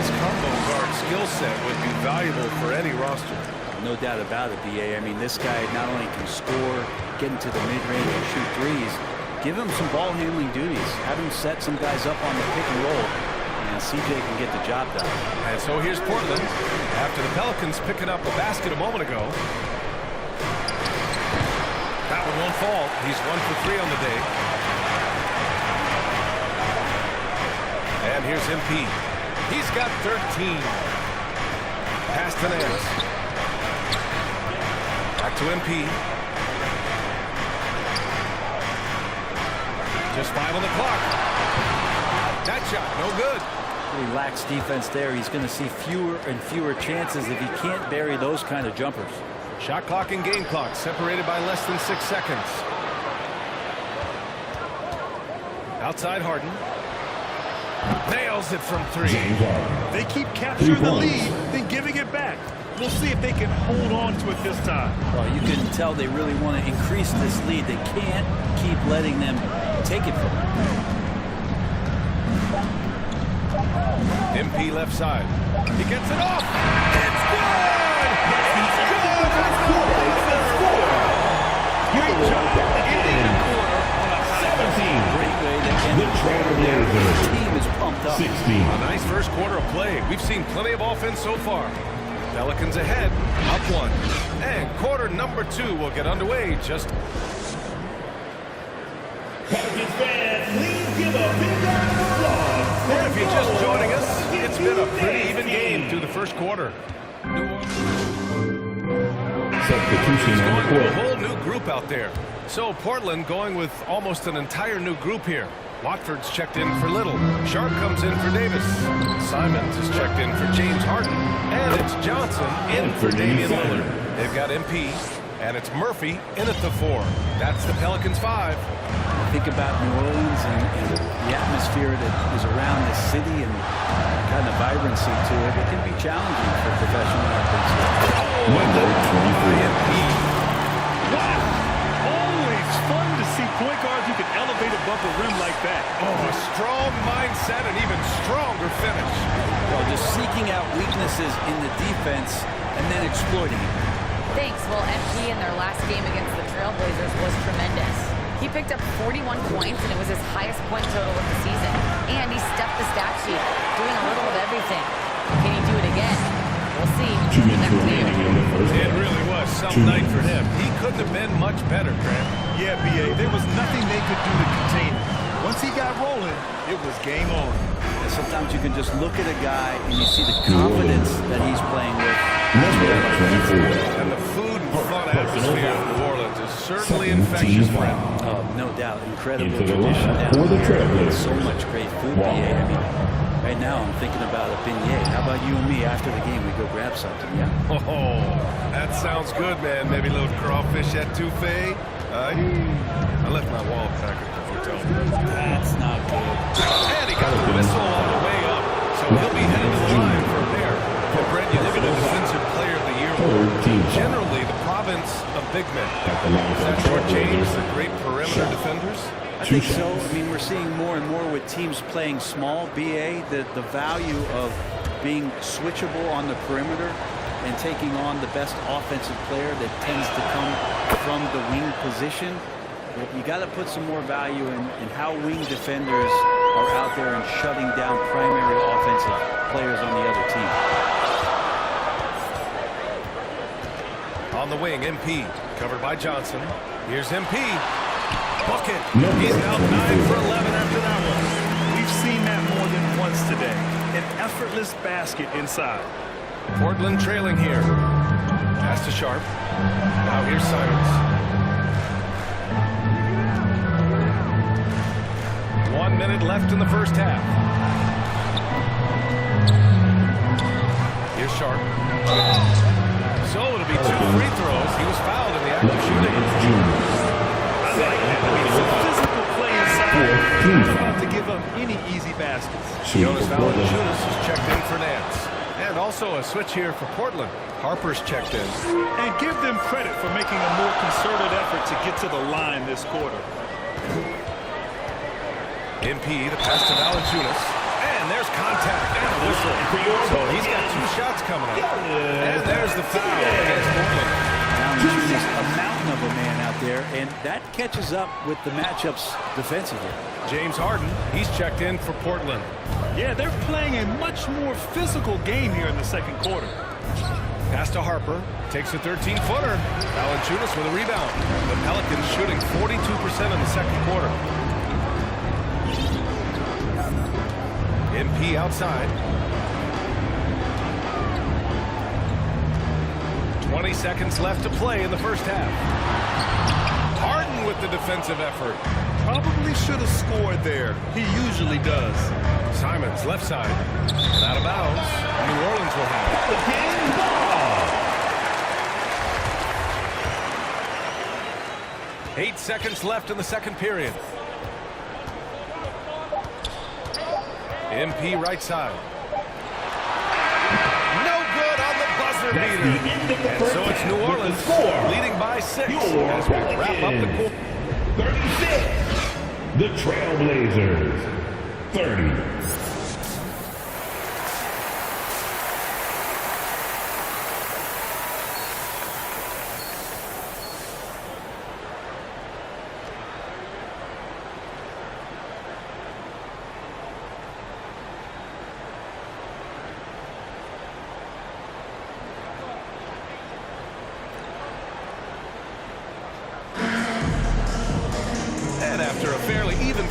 His combo guard skill set would be valuable for any roster.
No doubt about it, B.A. I mean, this guy not only can score, get into the mid-range and shoot threes, give him some ball handling duties, have him set some guys up on the pick and roll, and C.J. can get the job done.
And so here's Portland after the Pelicans picking up a basket a moment ago. That one won't fall. He's 1 for 3 on the day. And here's MP. He's got 13. Pass to Nance. Back to MP. Just 5 on the clock. That shot, no good.
Relaxed defense there. He's going to see fewer and fewer chances if he can't bury those kind of jumpers.
Shot clock and game clock separated by less than 6 seconds. Outside Harden. Nails it from 3.
They keep capturing the lead, then giving it back. We'll see if they can hold on to it this time.
Well, you can tell they really want to increase this lead. They can't keep letting them take it from them.
MP left side. He gets it off. It's good! It's good!
Great job ending the quarter on a 17.
Great way to end the quarter there. The team is pumped up.
16.
A nice first quarter of play. We've seen plenty of offense so far. Pelicans ahead, up 1. And quarter number 2 will get underway just...
Pelicans fans, please give a big round of applause.
And if you're just joining us, it's been a pretty even game through the first quarter.
Substitution on the
A
court.
whole new group out there. So Portland going with almost an entire new group here. Watford's checked in for Little. Sharp comes in for Davis. Simons is checked in for James Harden. And it's Johnson in for Damian Lillard. They've got MP, and it's Murphy in at the 4. That's the Pelicans 5.
Think about New Orleans and the atmosphere that is around the city and kind of vibrancy to it. It can be challenging for professional athletes.
Number 24.
Wow. Always fun to see point guards who can elevate above the rim like that.
Oh, a strong mindset and even stronger finish.
Well, just seeking out weaknesses in the defense and then exploiting it.
Thanks. Well, MP in their last game against the Trailblazers was tremendous. He picked up 41 points, and it was his highest point total of the season. And he stepped the stat sheet, doing a little of everything. Can he do it again? We'll see.
2 minutes remaining in the first.
It really was some night for him. He couldn't have been much better, Grant.
Yeah, B.A., there was nothing they could do to contain him. Once he got rolling, it was game on.
And sometimes you can just look at a guy and you see the confidence that he's playing with.
Number 24.
And the food and fun atmosphere of New Orleans is certainly infectious for him.
Oh, no doubt. Incredible
Into the
tradition
line
down
for the
there.
Trailblazers.
So much great food,
Wow.
BA. I mean, right now I'm thinking about a beignet. How about you and me after the game? We go grab something, yeah?
Oh, that sounds good, man. Maybe a little crawfish at Touffet. I left my wallet back at the hotel.
That's not good.
And he got the whistle on the way up. So he'll be headed to the line from there. Well, Brent, you look at the Defensive Player of the Year. Generally, the province of big men. Does that shortchange the great perimeter defenders?
I think so. I mean, we're seeing more and more with teams playing small, BA, the value of being switchable on the perimeter and taking on the best offensive player that tends to come from the wing position. You got to put some more value in how wing defenders are out there and shutting down primary offensive players on the other team.
On the wing, MP, covered by Johnson. Here's MP. Bucket. He's out 9 for 11 after that one.
We've seen that more than once today. An effortless basket inside.
Portland trailing here. Pass to Sharp. Now here's Simons. 1 minute left in the first half. Here's Sharp. So it'll be 2 free throws. He was fouled in the act of shooting.
I like that. I mean, some physical play inside. Not about to give up any easy baskets.
Jonas Valanciunas has checked in for Nance. And also a switch here for Portland. Harper's checked in.
And give them credit for making a more concerted effort to get to the line this quarter.
MP, the pass to Valanciunas. And there's contact and a whistle. So he's got 2 shots coming up. And there's the foul against Portland.
Valanciunas, a mountain of a man out there, and that catches up with the matchups defensively.
James Harden, he's checked in for Portland.
Yeah, they're playing a much more physical game here in the second quarter.
Pass to Harper. Takes a 13-footer. Valanciunas with a rebound. The Pelicans shooting 42% in the second quarter. MP outside. 20 seconds left to play in the first half. Harden with the defensive effort.
Probably should have scored there. He usually does.
Simons left side. And out of bounds. New Orleans will have it. 8 seconds left in the second period. MP right side. No good on the buzzer beater. And so it's New Orleans leading by 6 as we wrap up the quarter.
36. The Trailblazers 30.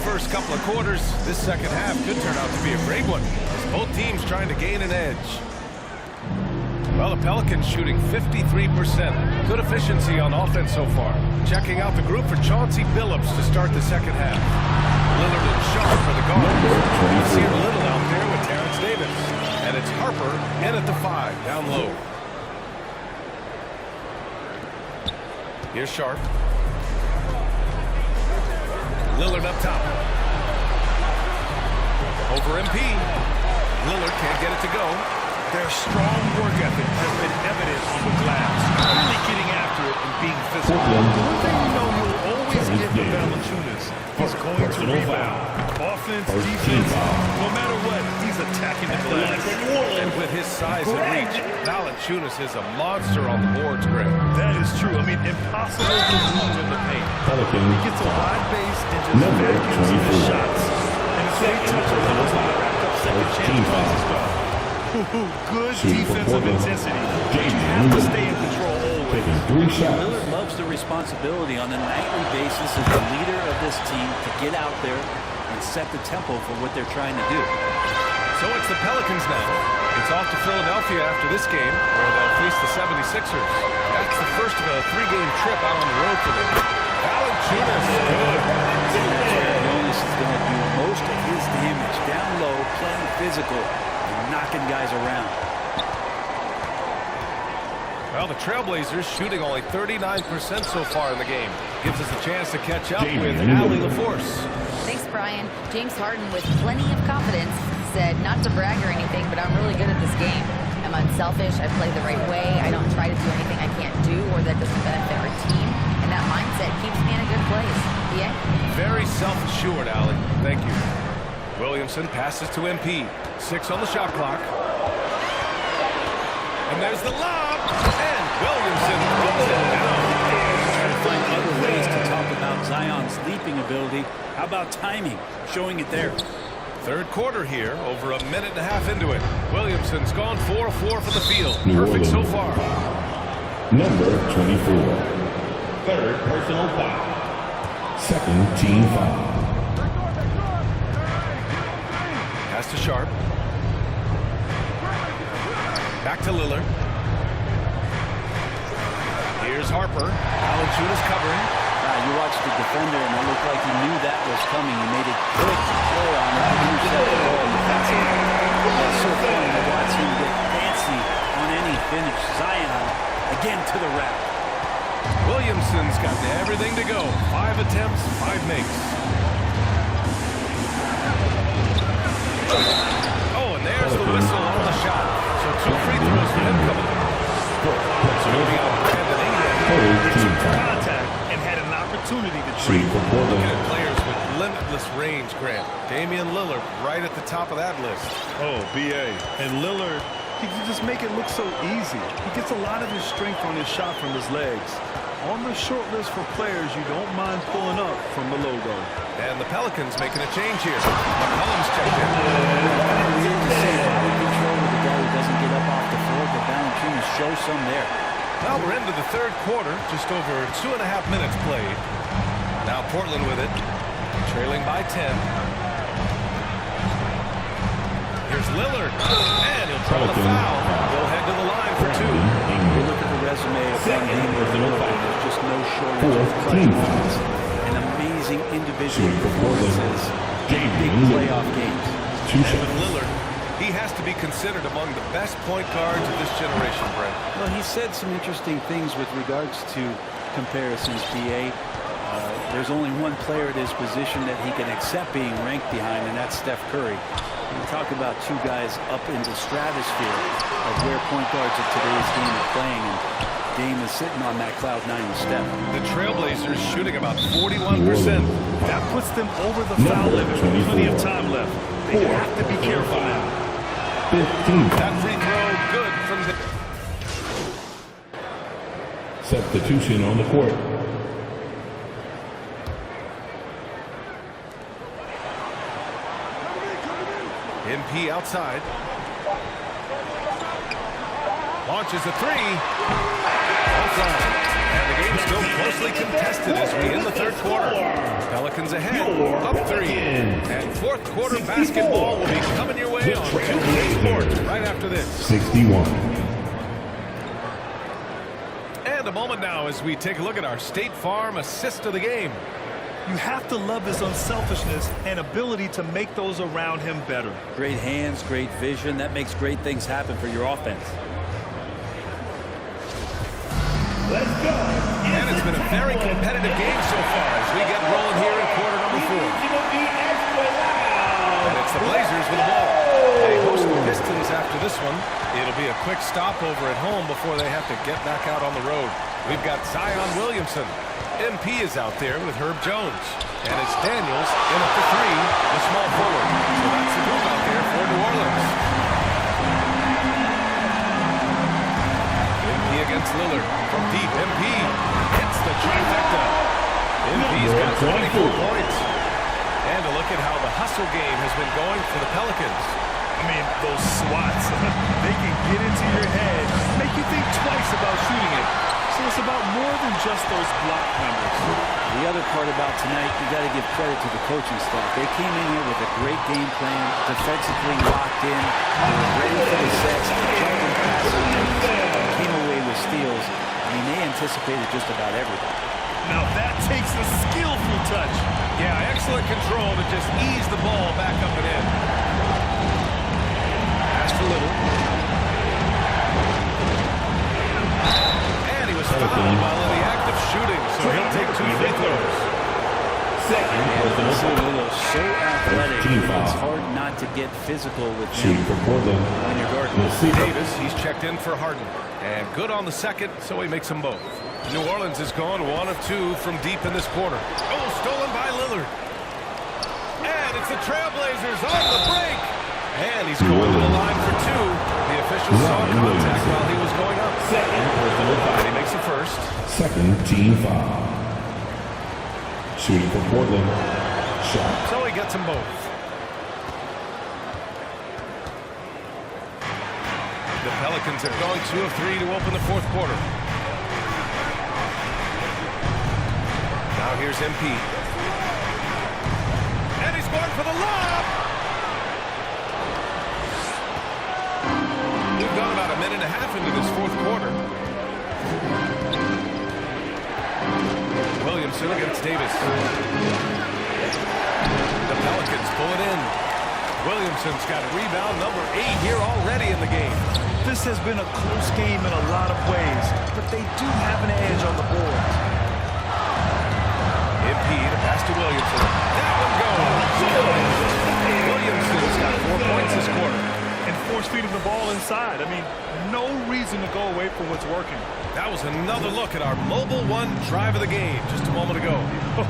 First couple of quarters, this second half could turn out to be a great one, as both teams trying to gain an edge. Well, the Pelicans shooting 53%. Good efficiency on offense so far. Checking out the group for Chauncey Billups to start the second half. Lillard and Shaw for the guards. You see a little out there with Terrence Davis. And it's Harper in at the 5, down low. Here's Sharp. Lillard up top. Over MP. Lillard can't get it to go.
Their strong work ethic has been evident on the glass. Really getting after it and being physical. One thing you know you'll always get from Valanciunas, he's going to rebound. Offense, defense, no matter what, he's attacking the glass.
And with his size and reach, Valanciunas is a monster on the boards, Greg.
That is true. I mean, impossible to move in the paint. He gets a wide base and just vacuums his shots. And if they touch a little, it's going to rack up second chances. Good defensive intensity. You have to stay in control always.
Lillard loves the responsibility on a nightly basis as the leader of this team to get out there and set the tempo for what they're trying to do.
So it's the Pelicans now. It's off to Philadelphia after this game, where they'll face the 76ers. That's the first of a 3-game trip out on the road for them. Valanciunas good.
Jonas is going to do most of his damage down low, playing physical, and knocking guys around.
Well, the Trailblazers shooting only 39% so far in the game. Gives us a chance to catch up with Allie LaForce.
Thanks, Brian. James Harden, with plenty of confidence, said, not to brag or anything, but I'm really good at this game. I'm unselfish. I play the right way. I don't try to do anything I can't do or that doesn't benefit our team. And that mindset keeps me in a good place. Yeah?
Very self-assured, Allie. Thank you. Williamson passes to MP. 6 on the shot clock. And there's the lob. And Williamson throws it down.
Trying to find other ways ways to talk about Zion's leaping ability. How about timing? Showing it there.
Third quarter here, over a minute and a half into it. Williamson's gone 4-4 from the field.
New
Perfect so
Orleans.
far.
Number 24. Third personal foul. Second team foul.
Pass to Sharp. Back to Lillard. Here's Harper. Valanciunas covering.
You watched the defender, and it looked like he knew that was coming. He made a good play on it. He intercepted the ball defensively. It's so fun to watch him get fancy on any finish. Zion again to the rack.
Williamson's got everything to go. 5 attempts, 5 makes. Oh, and there's the whistle on the shot. So 2 free throws for him coming up. So he'll be out Brandon Ingram.
Third team foul.
Contact and had an opportunity to
Three for
Looking
Portland.
at players with limitless range, Grant. Damian Lillard right at the top of that list.
Oh, B.A. And Lillard, he can just make it look so easy. He gets a lot of his strength on his shot from his legs. On the short list for players you don't mind pulling up from the logo.
And the Pelicans making a change here. McCollum's checked in.
Weird to say body control with a guy who doesn't get up off the floor, but Valanciunas shows some there.
Well, we're into the third quarter, just over 2.5 minutes played. Now Portland with it, trailing by 10. Here's Lillard, and he'll draw the foul. He'll head to the line for 2.
You look at the resume of Damian Lillard, there's just no shortage of clutch moments and amazing individual performances in big playoff games.
And with Lillard, he has to be considered among the best point guards of this generation, Brent.
Well, he said some interesting things with regards to comparisons, B.A. There's only one player at his position that he can accept being ranked behind, and that's Steph Curry. We talk about 2 guys up in the stratosphere of where point guards of today's game are playing, and Dame is sitting on that cloud 9 with Steph.
The Trailblazers shooting about 41%.
That puts them over the foul limit with plenty of time left. They have to be careful now.
15.
That free throw good from the...
Substitution on the court.
MP outside. Launches a 3. Outside. And the game's still closely contested as we end the third quarter. Pelicans ahead, up 3. And fourth quarter basketball will be coming your way on 2K Sports right after this.
61.
And a moment now as we take a look at our State Farm assist of the game.
You have to love his unselfishness and ability to make those around him better.
Great hands, great vision. That makes great things happen for your offense.
Let's go.
And it's been a very competitive game so far as we get rolling here in quarter number 4. And it's the Blazers with the ball. They host the Pistons after this one. It'll be a quick stopover at home before they have to get back out on the road. We've got Zion Williamson. MP is out there with Herb Jones. And it's Daniels in at the 3, the small forward. So that's the move out there for New Orleans. MP against Lillard. From deep, MP hits the trifecta. MP's got 24 points. And a look at how the hustle game has been going for the Pelicans.
I mean, those swats, they can get into your head, make you think twice about shooting it. So it's about more than just those block numbers.
The other part about tonight, you got to give credit to the coaching staff. They came in here with a great game plan, defensively locked in, they were ready for the sets, jumping passing, came away with steals. I mean, they anticipated just about everything.
Now that takes a skillful touch.
Yeah, excellent control to just ease the ball back up and in. Pass to Little. And he was fouled while in the act of shooting, so he'll take 2 free throws.
Second
Little so athletic, it's hard not to get physical with him when you're guarding.
Davis, he's checked in for Harden. And good on the second, so he makes them both. New Orleans has gone 1 of 2 from deep in this quarter. Oh, stolen by Lillard. And it's the Trailblazers on the break. And he's going to the line for 2. The official saw contact while he was going up. And he makes the first.
Second team foul. Shooting for Portland. Shot.
So he gets them both. The Pelicans have gone 2 of 3 to open the fourth quarter. Now here's MP. And he's going for the lob. We've gone about a minute and a half into this fourth quarter. Williamson against Davis. The Pelicans pull it in. Williamson's got rebound number 8 here already in the game.
This has been a close game in a lot of ways, but they do have an edge on the board.
MP to pass to Williamson. That one goes. Williamson's got 4 points this quarter.
And force feeding the ball inside. I mean, no reason to go away from what's working.
That was another look at our Mobile One drive of the game just a moment ago.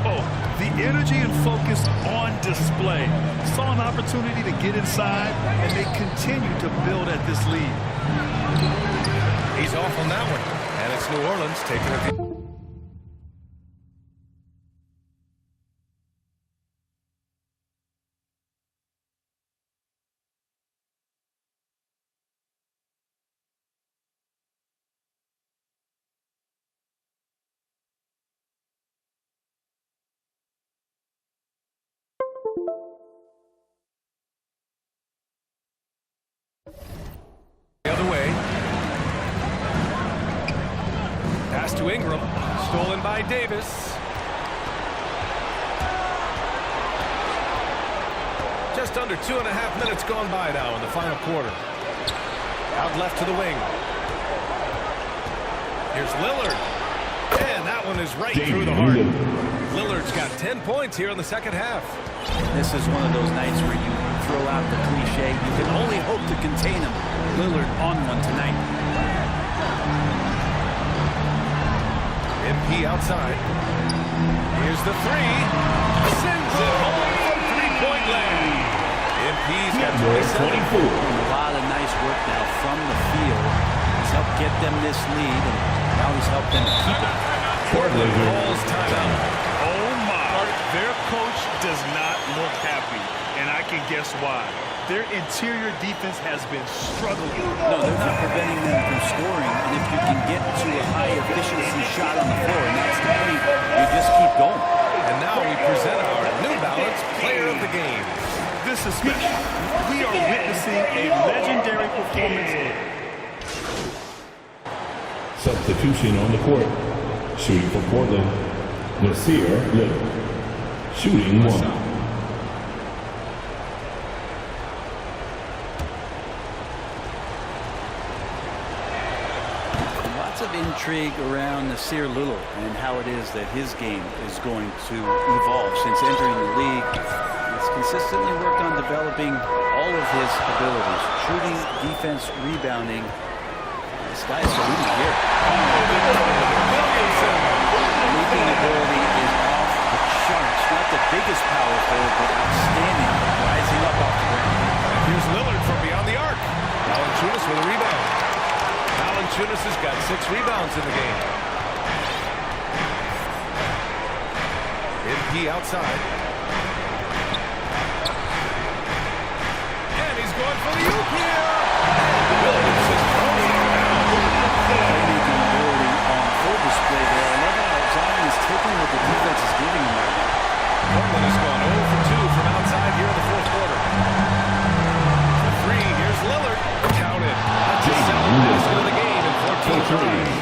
Oh, the energy and focus on display. Saw an opportunity to get inside, and they continue to build at this lead.
He's off on that one. And it's New Orleans taking it. The other way. Pass to Ingram. Stolen by Davis. Just under 2.5 minutes gone by now in the final quarter. Out left to the wing. Here's Lillard. And that one is right through the heart. Lillard's got 10 points here in the second half.
This is one of those nights where you throw out the cliche. You can only hope to contain him. Lillard on one tonight.
MP outside. Here's the three. Sends it home from three-point land. MP's got 27.
A lot of nice work now from the field. He's helped get them this lead, and now he's helped them keep it.
Portland calls timeout.
Oh my, their coach does not look happy, and I can guess why. Their interior defense has been struggling.
No, they're not preventing them from scoring, and if you can get to a high-efficiency shot on the floor, and that's the point, you just keep going.
And now we present our New Balance Player of the Game.
This is special. We are witnessing a legendary performance.
Substitution on the court. Shooting for Portland. Nasir Little. Shooting 1.
Intrigue around Nasir Little and how it is that his game is going to evolve since entering the league. He's consistently worked on developing all of his abilities, shooting, defense, rebounding. The sky's the limit here. Leaping ability is off the charts. Not the biggest power forward, but outstanding, rising up off the ground.
Here's Lillard from beyond the arc. Valanciunas with a rebound. Valanciunas has got 6 rebounds in the game. MP outside. And he's going for the oop here. Williamson throws it down.
Playmaking ability on full display there. I love how Zion is taking what the defense is giving him right now.
Portland has gone 0 for 2 from outside here in the fourth quarter. The three, here's Lillard. Counted. That's his second basket of the game. 14 threes.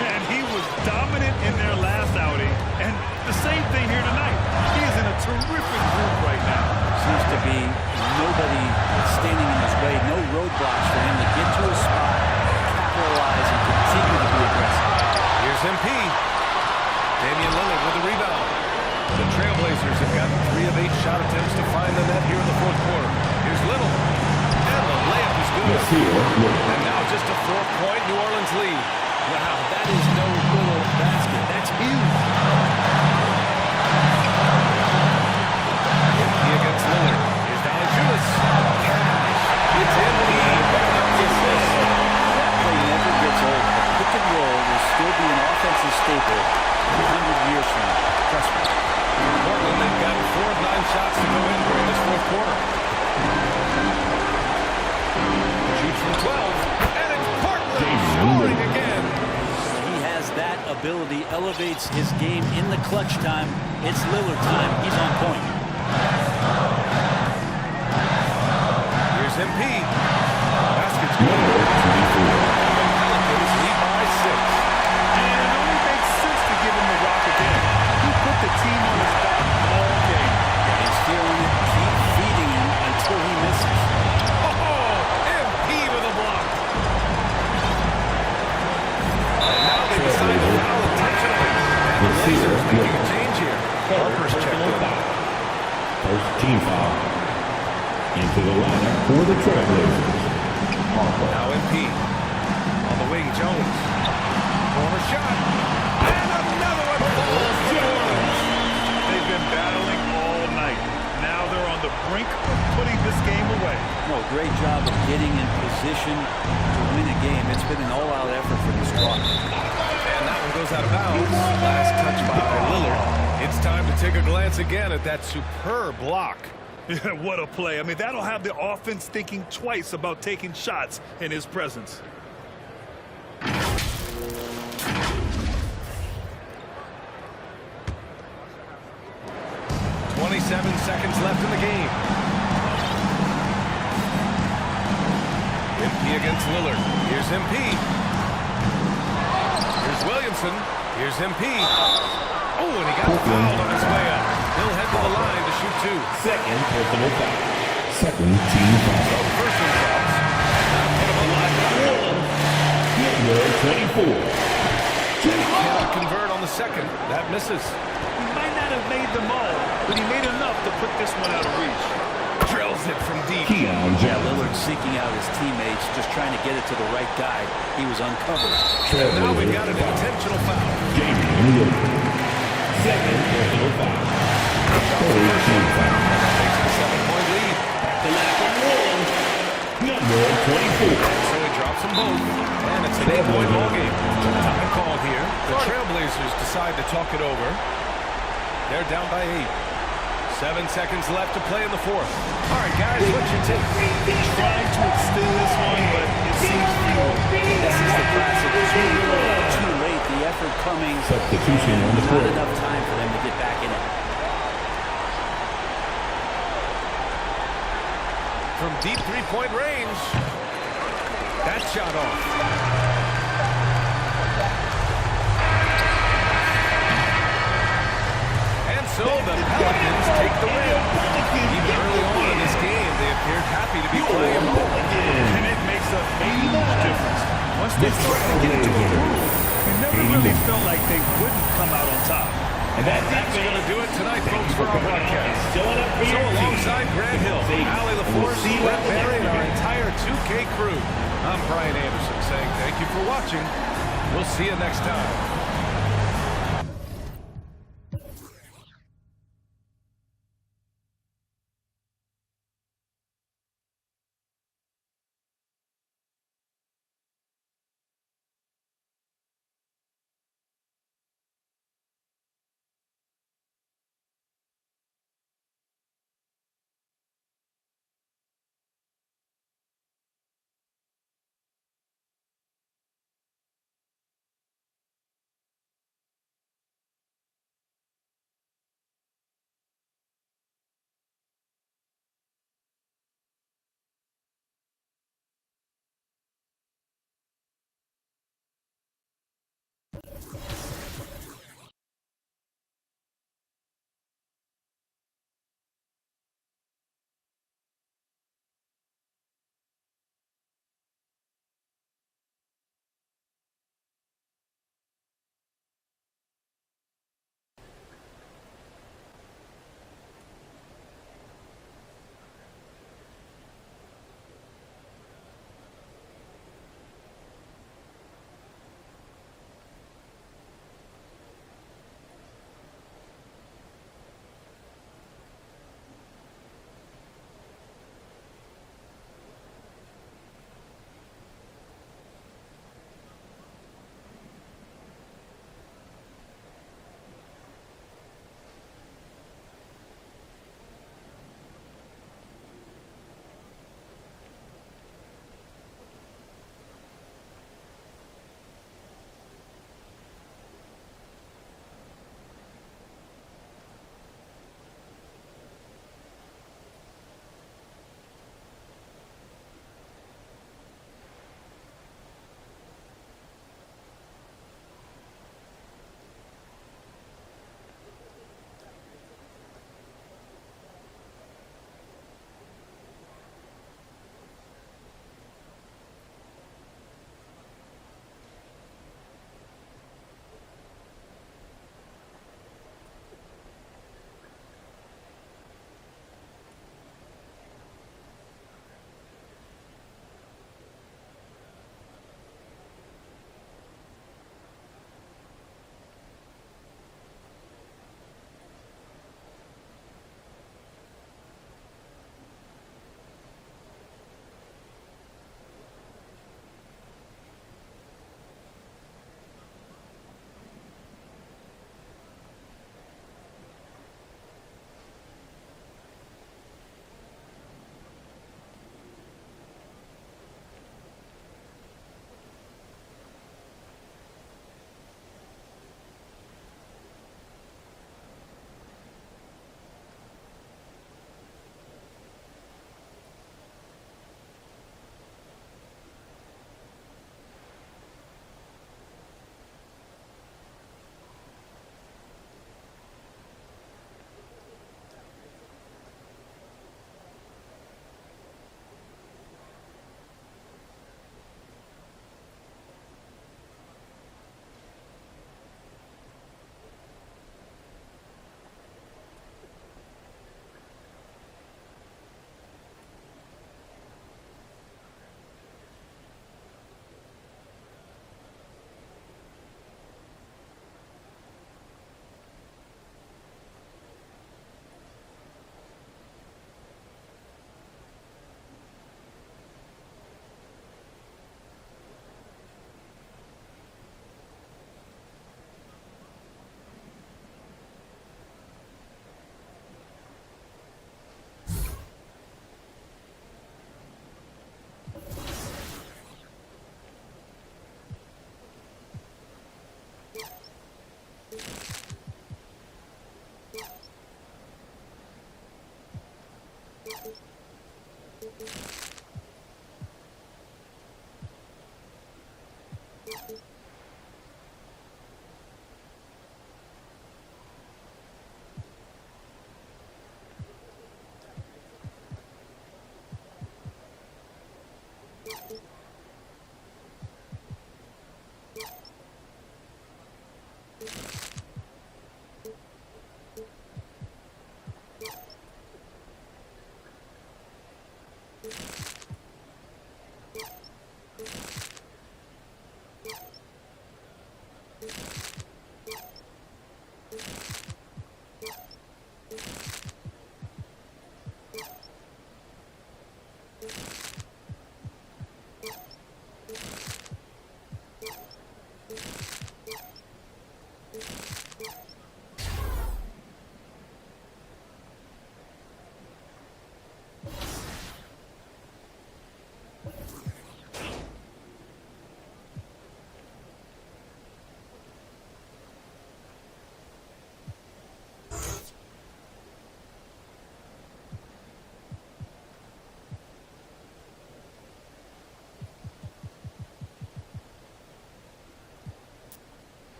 And he was dominant in their last outing. And the same thing here tonight. He is in a terrific group right now.
Seems to be nobody standing in his way. No roadblocks for him to get to a spot, capitalize, and continue to be aggressive.
Here's MP. Damian Lillard with the rebound. The Trailblazers have gotten 3 of 8 shot attempts to find the net here in the fourth quarter. Here's Little. And the layup is good. And now just a 4-point New Orleans lead.
Wow, that is no little basket. That's huge.
MP against Lillard. Here's Valanciunas. It's in the assist.
That play never gets old. The pick and roll will still be an offensive staple 100 years from now. Trust me. ability elevates his game in the clutch time. It's Lillard time. He's on point.
Here's MP. Basket's good. Pelicans lead by 6.
And it only makes sense to give him the rock again. He put the team on his back all game.
He's feeling it. Keep feeding him until he misses.
Oh, MP with a block. Now they decide to foul intentionally. And the Blazers making a change here. Harper's checked in.
First team foul. Into the lineup for the Trailblazers.
Now MP. On the wing, Jones. Corner shot. And another one falls. Jones.
They've been battling all night. Now they're on the brink of putting this game away.
No, great job of getting in position to win a game. It's been an all-out effort for this squad.
And that one goes out of bounds. Last touch by Lillard. It's time to take a glance again at that superb block.
Yeah, what a play. I mean, that'll have the offense thinking twice about taking shots in his presence.
27 seconds left in the game. MP against Lillard. Here's MP. Here's Williamson. Here's MP. Oh, and he got fouled on his way up. He'll head to the line to shoot 2.
Second personal foul. Second team foul.
So the first one falls. Put him alive.
Number 24.
Cannot convert on the second. That misses.
He might not have made them all, but he made enough to put this one out of reach.
Drills it from deep.
Yeah, Lillard seeking out his teammates, just trying to get it to the right guy. He was uncovered.
And now we've got an intentional foul.
Second personal foul. Third team foul.
That makes it a 7-point lead.
The last one. Number 24.
So he drops them both. And it's an 8-point ball game. Time call here. The Trailblazers decide to talk it over. They're down by 8. 7 seconds left to play in the fourth. All right, guys, what's your take?
Trying to extend this one, but it seems futile.
This is the classic too little, too late. The effort coming.
Substitution on the court.
Not enough time for them to get back in it.
From deep three-point range. That shot off. And so the Pelicans take the win. Even early on in this game, they appeared happy to be playing ball.
And it makes a huge difference. Once they start to get into a groove, you never really felt like they wouldn't come out on top.
And that's going to do it tonight, folks, for our broadcast. So alongside Grant Hill, Allie LaForce, Brett Barry, and our entire 2K crew, I'm Brian Anderson saying thank you for watching. We'll see you next time.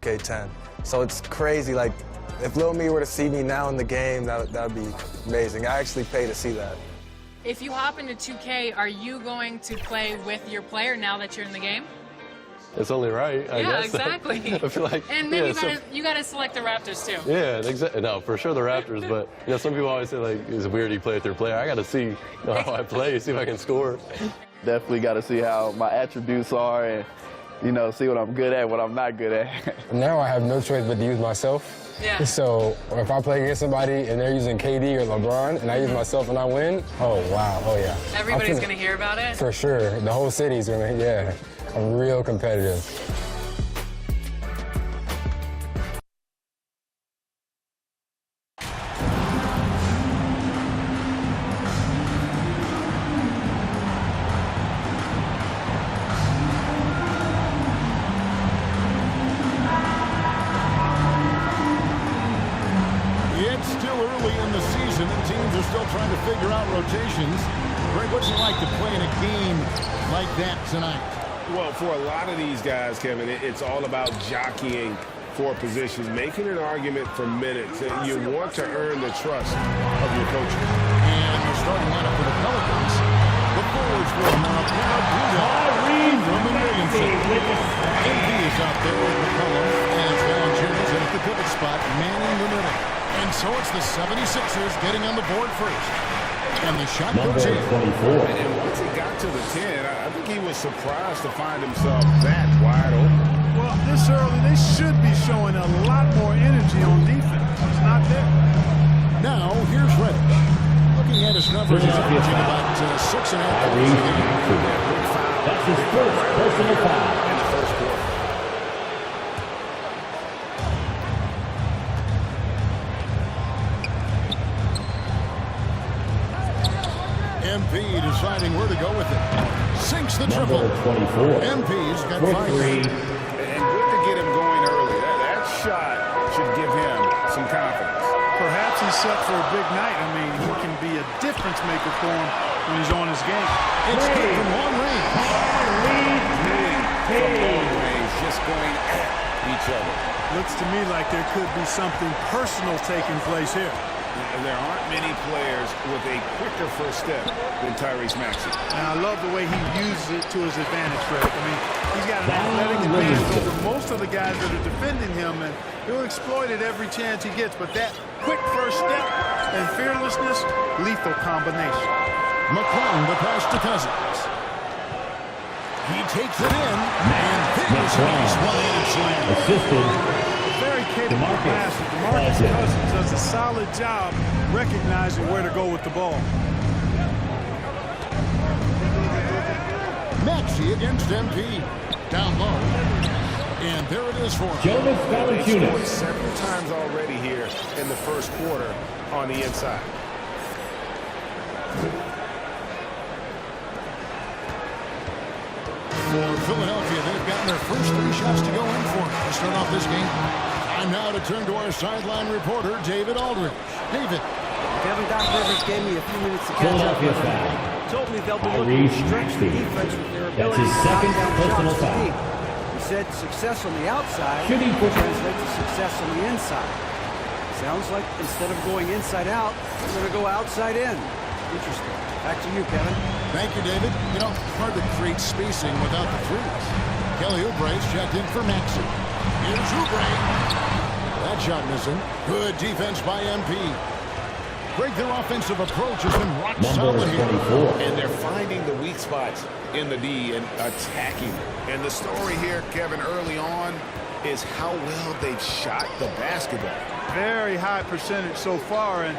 2K10. So it's crazy. Like, if Lil Me were to see me now in the game, that would be amazing. I actually pay to see that.
If you hop into 2K, are you going to play with your player now that you're in the game?
It's only right, I guess.
Exactly.
I feel like,
and then you gotta select the Raptors too.
Yeah, exactly. No, for sure the Raptors, but some people always say like it's weird you play with your player. I gotta see how I play, see if I can score.
Definitely gotta see how my attributes are and see what I'm good at, what I'm not good at.
Now I have no choice but to use myself.
Yeah.
So if I play against somebody and they're using KD or LeBron and I use myself and I win, oh wow, oh yeah.
Everybody's gonna hear about it?
For sure, the whole city's gonna, yeah. I'm real competitive.
It's still early in the season and teams are still trying to figure out rotations. Greg, what's it like to play in a game like that tonight?
Well, for a lot of these guys, Kevin, it's all about jockeying for positions, making an argument for minutes. You want to earn the trust of your coaches.
And the starting lineup for the Pelicans. The forwards for Montana, Ingram and Williamson. MP is out there with McCollum and Valanciunas at the pivot spot, manning the middle. And so it's the 76ers getting on the board first. And the shot goes in.
And once he got to the 10, I think he was surprised to find himself that wide open.
Well, this early, they should be showing a lot more energy on defense. It's not there.
Now, here's Reddish. Looking at his numbers, he's averaging about 6.5 points a game.
That's his first personal foul.
In the first quarter.
MP deciding where to go with it. Sinks the triple. MP's got 5.
And good to get him going early. That shot should give him some confidence.
Perhaps he's set for a big night. I mean, he can be a difference maker for him when he's on his game.
It's good from long range.
From long range, just going at each other.
Looks to me like there could be something personal taking place here.
And there aren't many players with a quicker first step than Tyrese Maxey.
And I love the way he uses it to his advantage, Fred. I mean, he's got an athletic advantage over most of the guys that are defending him, and he'll exploit it every chance he gets. But that quick first step and fearlessness, lethal combination.
McClung, the pass to Cousins. He takes it in, and there's his one-handed slam.
Assisted.
Very capable passer. DeMarcus Cousins does a solid job recognizing where to go with the ball.
Maxey against MP. Down low. And there it is for him.
Jonas Valanciunas.
Several times already here in the first quarter on the inside.
For Philadelphia, they've gotten their first 3 shots to go in for to start off this game. Time now to turn to our sideline reporter, David Aldridge. David.
Kevin, Doc Rivers gave me a few minutes to catch up. Told me they'll be looking to stretch the defense with their ability to knock down shots from deep. He said success on the outside translates to success on the inside. Sounds like instead of going inside out, they're going to go outside in. Interesting. Back to you, Kevin.
Thank you, David. Hard to create spacing without the threes. Kelly Oubre's checked in for Maxey. Here's Oubre. That shot missing. Good defense by MP. Greg, their offensive approach has been rock solid here.
And they're finding the weak spots in the D and attacking. And the story here, Kevin, early on is how well they've shot the basketball.
Very high percentage so far, and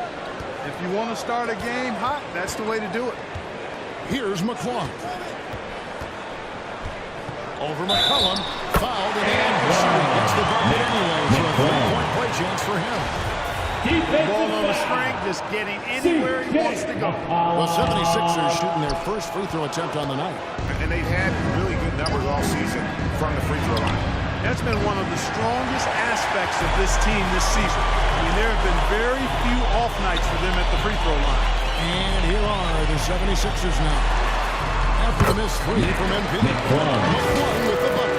if you want to start a game hot, that's the way to do it.
Here's McClung. Over McCollum. Fouled and Anderson gets the bucket anyway. So a 3-point play chance for him.
Ball on the string, just getting anywhere he wants to go.
The 76ers shooting their first free throw attempt on the night.
And they've had really good numbers all season from the free throw line.
That's been one of the strongest aspects of this team this season. I mean, there have been very few off nights for them at the free throw line.
And here are the 76ers now. After the missed 3 from MP. McClung with the bucket.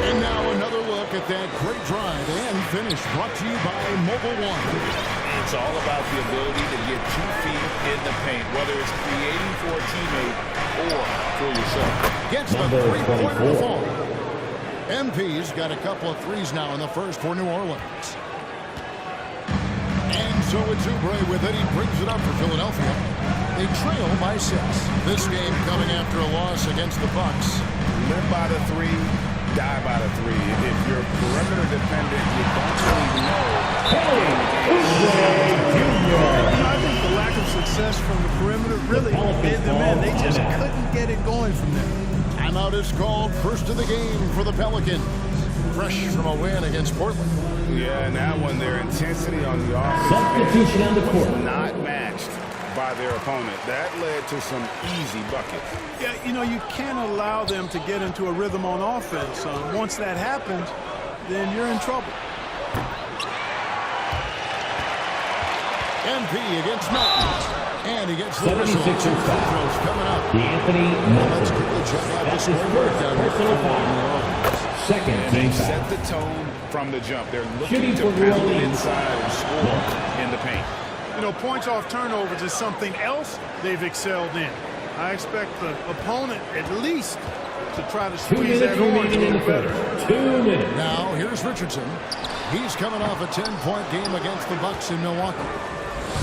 And now another look look at that great drive and finish brought to you by Mobile One.
It's all about the ability to get 2 feet in the paint, whether it's creating for a teammate or for yourself.
Gets the three-pointer to fall. MP's got a couple of threes now in the first for New Orleans. And so it's Oubre with it. He brings it up for Philadelphia. They trail by 6. This game coming after a loss against the Bucks.
Live by the 3, die by the 3. If you're perimeter dependent, you don't really know.
I think the lack of success from the perimeter really did them in. They just couldn't get it going from there.
Timeout is called. First of the game for the Pelicans. Fresh from a win against Portland.
Yeah, and that one, their intensity on the offense
Substitution on the court.
was not matched by their opponent. That led to some easy buckets.
Yeah, you know, you can't allow them to get into a rhythm on offense. Once that happens, then you're in trouble.
MP against Melton. And he gets the
76ers foul.
Coming up.
D'Anthony
Let's
Melton.
quickly check out the
That's his
scoreboard
first
down here.
personal foul. Second
And they
team
set
foul.
the tone from the jump. They're looking
Shooting
to
for New
pound
Orleans.
inside and score in the paint.
You know, points off turnovers is something else they've excelled in. I expect the opponent at least to try to
2
squeeze
minutes
that orange a
remaining in
little
the
better.
first. 2 minutes.
Now, here's Richardson. He's coming off a 10-point game against the Bucks in Milwaukee.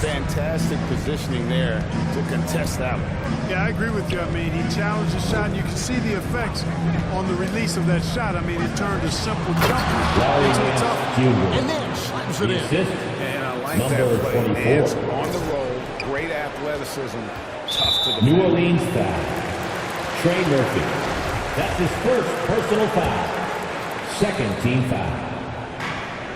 Fantastic positioning there to contest that one.
Yeah, I agree with you. I mean, he challenged the shot, and you can see the effects on the release of that shot. I mean, it turned a simple jumper into a tough one.
And then slams it in.
And I like
Number
that play.
24.
Nance on the roll, great athleticism, tough to defend.
New Orleans foul. Trey Murphy. That's his first personal foul. Second team foul.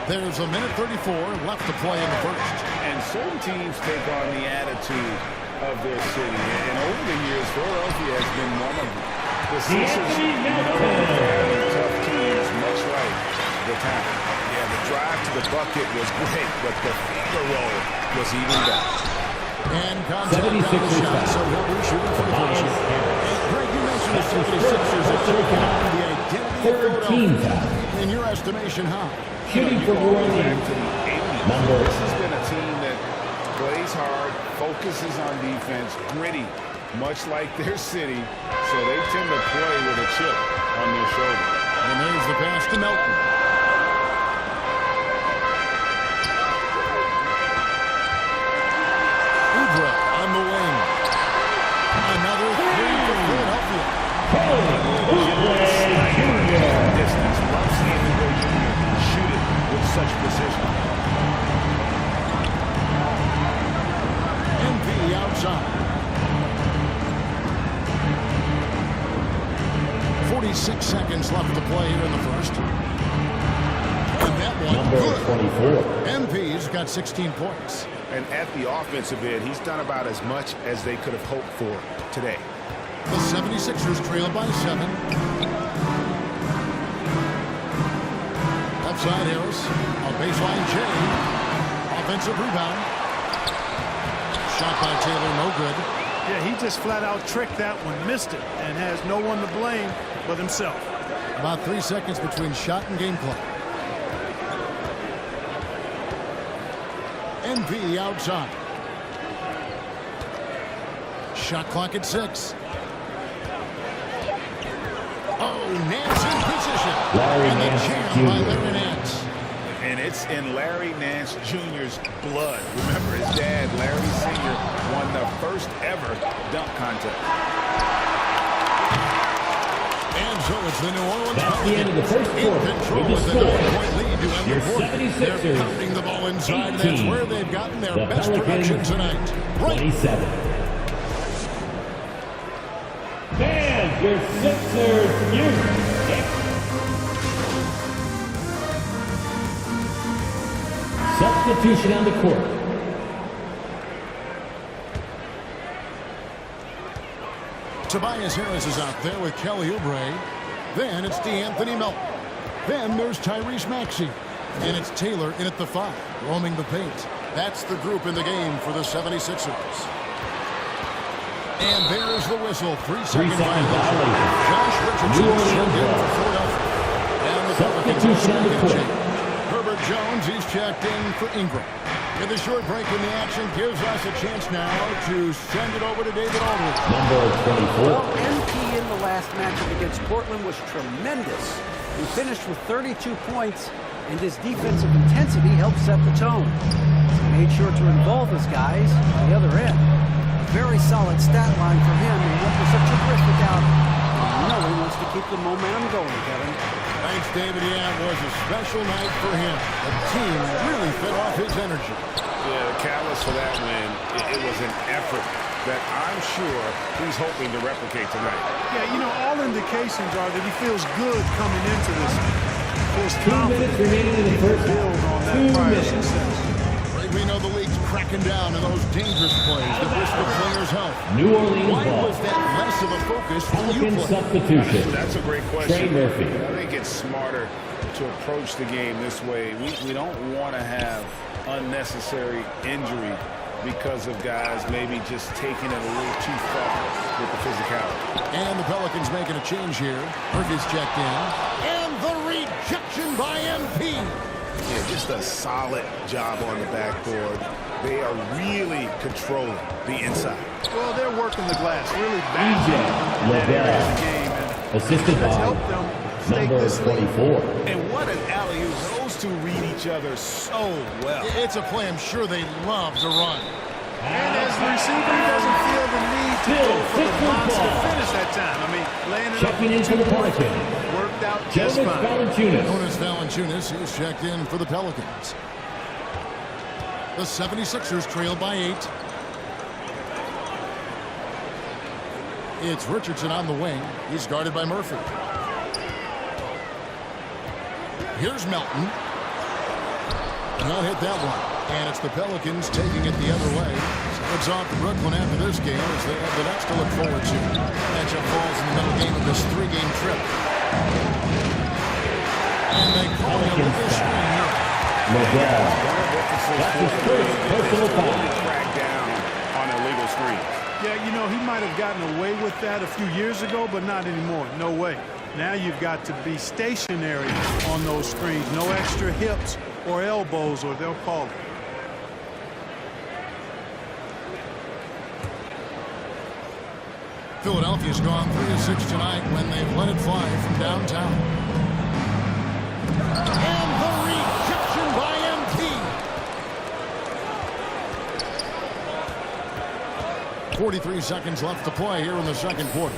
There's a minute 34 left to play in the first.
And certain teams take on the attitude of their city. And over the years, Philadelphia has been one of them. The Sixers very tough teams, much like the town. Yeah, the drive to the bucket was great, but the finger roll was even better.
And contact on the shot, so he'll be shooting for the first. Greg, you mentioned the 76ers have taken on the identity of Philadelphia. In your estimation, how?
Shooting for New Orleans.
This has been a team that plays hard, focuses on defense, gritty, much like their city, so they tend to play with a chip on their shoulder.
And there's the pass to Melton. Oubre on the wing. Another three for Philadelphia.
Distance. Love seeing Oubre Jr. shoot it with such precision.
MP outside. 46 seconds left to play here in the first. And that one
Number
good.
24.
MP's got 16 points.
And at the offensive end, he's done about as much as they could have hoped for today.
The 76ers trail by 7. Left side Harris. On baseline J. Offensive rebound. Shot by Taylor, no good.
Yeah, he just flat out tricked that one, missed it, and has no one to blame but himself.
About 3 seconds between shot and game clock. NP outside. Shot clock at 6. Oh, Nance in position. And the jam by Larry Nance.
And it's in Larry Nance Jr.'s blood. Remember, his dad, Larry Sr., won the first ever dunk contest.
And so it's the New Orleans
That's the end of the first quarter. With the score, your 76ers,
They're pounding the ball inside, and that's where they've gotten their best production tonight.
27. And your Sixers, substitution on the court.
Tobias Harris is out there with Kelly Oubre. Then it's D'Anthony Melton. Then there's Tyrese Maxey. And it's Taylor in at the 5, roaming the paint. That's the group in the game for the 76ers. And there's the whistle. 3 second violation. Josh Richardson showed in for Philadelphia. And the Substitution on the court. Herbert Jones, he's checked in for Ingram. With a short break in the action, gives us a chance now to send it over to David Aldridge.
Number 24.
Well, MP in the last matchup against Portland was tremendous. He finished with 32 points, and his defensive intensity helped set the tone. He made sure to involve his guys on the other end. A very solid stat line for him, and what was a terrific outing. You know he wants to keep the momentum going, Kevin.
Thanks, David. Yeah, it was a special night for him. The team really fed off his energy.
Yeah, the catalyst for that win, it was an effort that I'm sure he's hoping to replicate tonight.
Yeah, you know, all indications are that he feels good coming into this. Feels
2 minutes remaining in the first half.
on that
2
prior
minutes.
success.
We know the league's cracking down on those dangerous plays that risk the player's health.
New Orleans
Why
ball.
was that less of a focus for you
Pelican
players?
substitution.
That's a great question.
Trey Murphy.
I think it's smarter to approach the game this way. We don't want to have unnecessary injury because of guys maybe just taking it a little too far with the physicality.
And the Pelicans making a change here. Murphy's checked in. And the rejection by MP.
Yeah, just a solid job on the backboard. They are really controlling the inside.
Well, they're working the glass really bad
DJ
in that area of the
Lavelle.
game. And
Assisted
that's
by
helped them stay
number
this lead.
24.
And what an alley-oop. Those two read each other so well.
It's a play I'm sure they love to run.
And as the receiver, he doesn't feel the need to go for the monster finish that time. I mean, laying it up
Checking in for the Pelicans.
worked out just
Jonas
fine.
Valanciunas.
Jonas Valanciunas is checked in for the Pelicans. The 76ers trail by 8. It's Richardson on the wing. He's guarded by Murphy. Here's Melton. Not hit that one. And it's the Pelicans taking it the other way. So it's off to Brooklyn after this game as they have the next to look forward to. Matchup falls in the middle game of this 3-game trip. And they call him with their screen here.
Lavelle. That's his first personal foul.
Crack down on illegal screens.
Yeah, you know, he might have gotten away with that a few years ago, but not anymore. No way. Now you've got to be stationary on those screens. No extra hips or elbows, or they'll call it.
Philadelphia's gone 3 of 6 tonight when they've let it fly from downtown. And the rejection by MP. 43 seconds left to play here in the second quarter.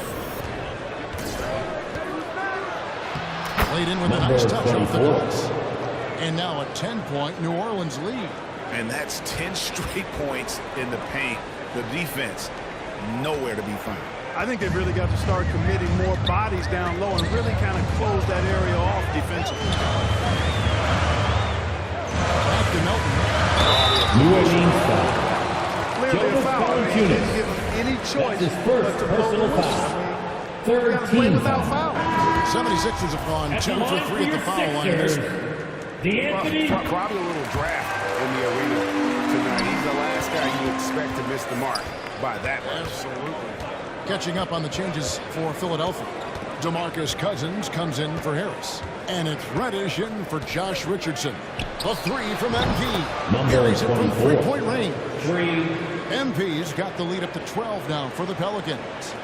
Played in with a nice touch off the glass. And now a 10-point New Orleans lead.
And that's 10 straight points in the paint. The defense, nowhere to be found.
I think they've really got to start committing more bodies down low and really kind of close that area off defensively.
Back to Melton.
New Orleans foul.
Clearly a foul. I mean, he didn't give him any choice
That's his first
but to blow
personal
the whistle.
foul.
I mean,
Third
you gotta play
team
without
foul.
foul.
76ers have gone 2 for 3 at the foul line in this one.
D'Anthony.
Probably a little draft in the arena tonight. He's the last guy you expect to miss the mark by that much.
Absolutely. Catching up on the changes for Philadelphia. DeMarcus Cousins comes in for Harris. And it's Reddish in for Josh Richardson. A 3 from MP.
Number
Carries it from
24.
3-point range.
3.
MP's got the lead up to 12 now for the Pelicans.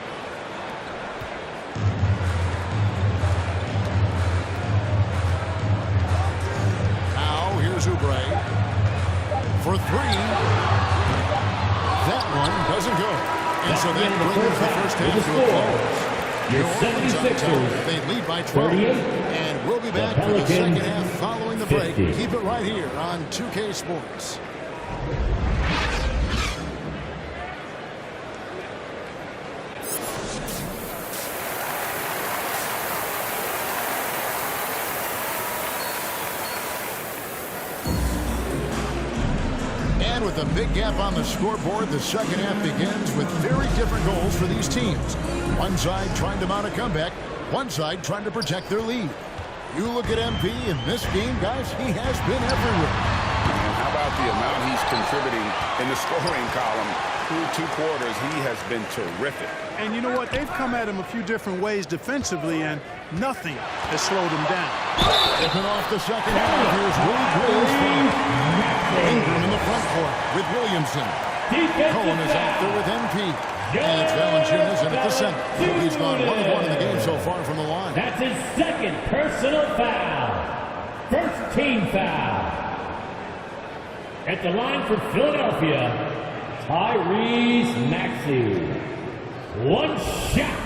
Now here's Oubre. For 3. That one doesn't go. And so that brings the first half to a close.
Your 76ers.
They lead by 12. And we'll be back for the second half following the break.
50.
Keep it right here on 2K Sports. And with a big gap on the scoreboard, the second half begins with very different goals for these teams. One side trying to mount a comeback, one side trying to protect their lead. You look at MP in this game, guys, he has been everywhere.
How about the amount he's contributing in the scoring column. Through 2 quarters, he has been terrific.
And you know what? They've come at him a few different ways defensively, and nothing has slowed him down.
Kicking off the second half, here's Williams. Ingram in the front court with Williamson. Cohen is out there with MP. And it's Valanciunas in at the center. He's gone 1 of 1 in the game so far from the line.
That's his second personal foul. First team foul. At the line for Philadelphia, Tyrese Maxey. 1 shot.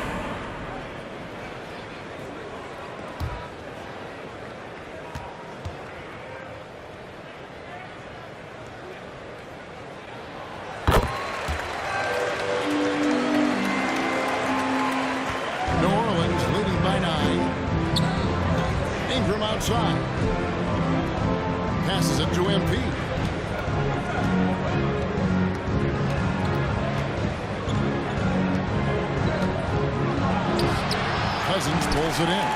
New Orleans leading by 9. Ingram outside. Passes it to MP. Cousins pulls it in.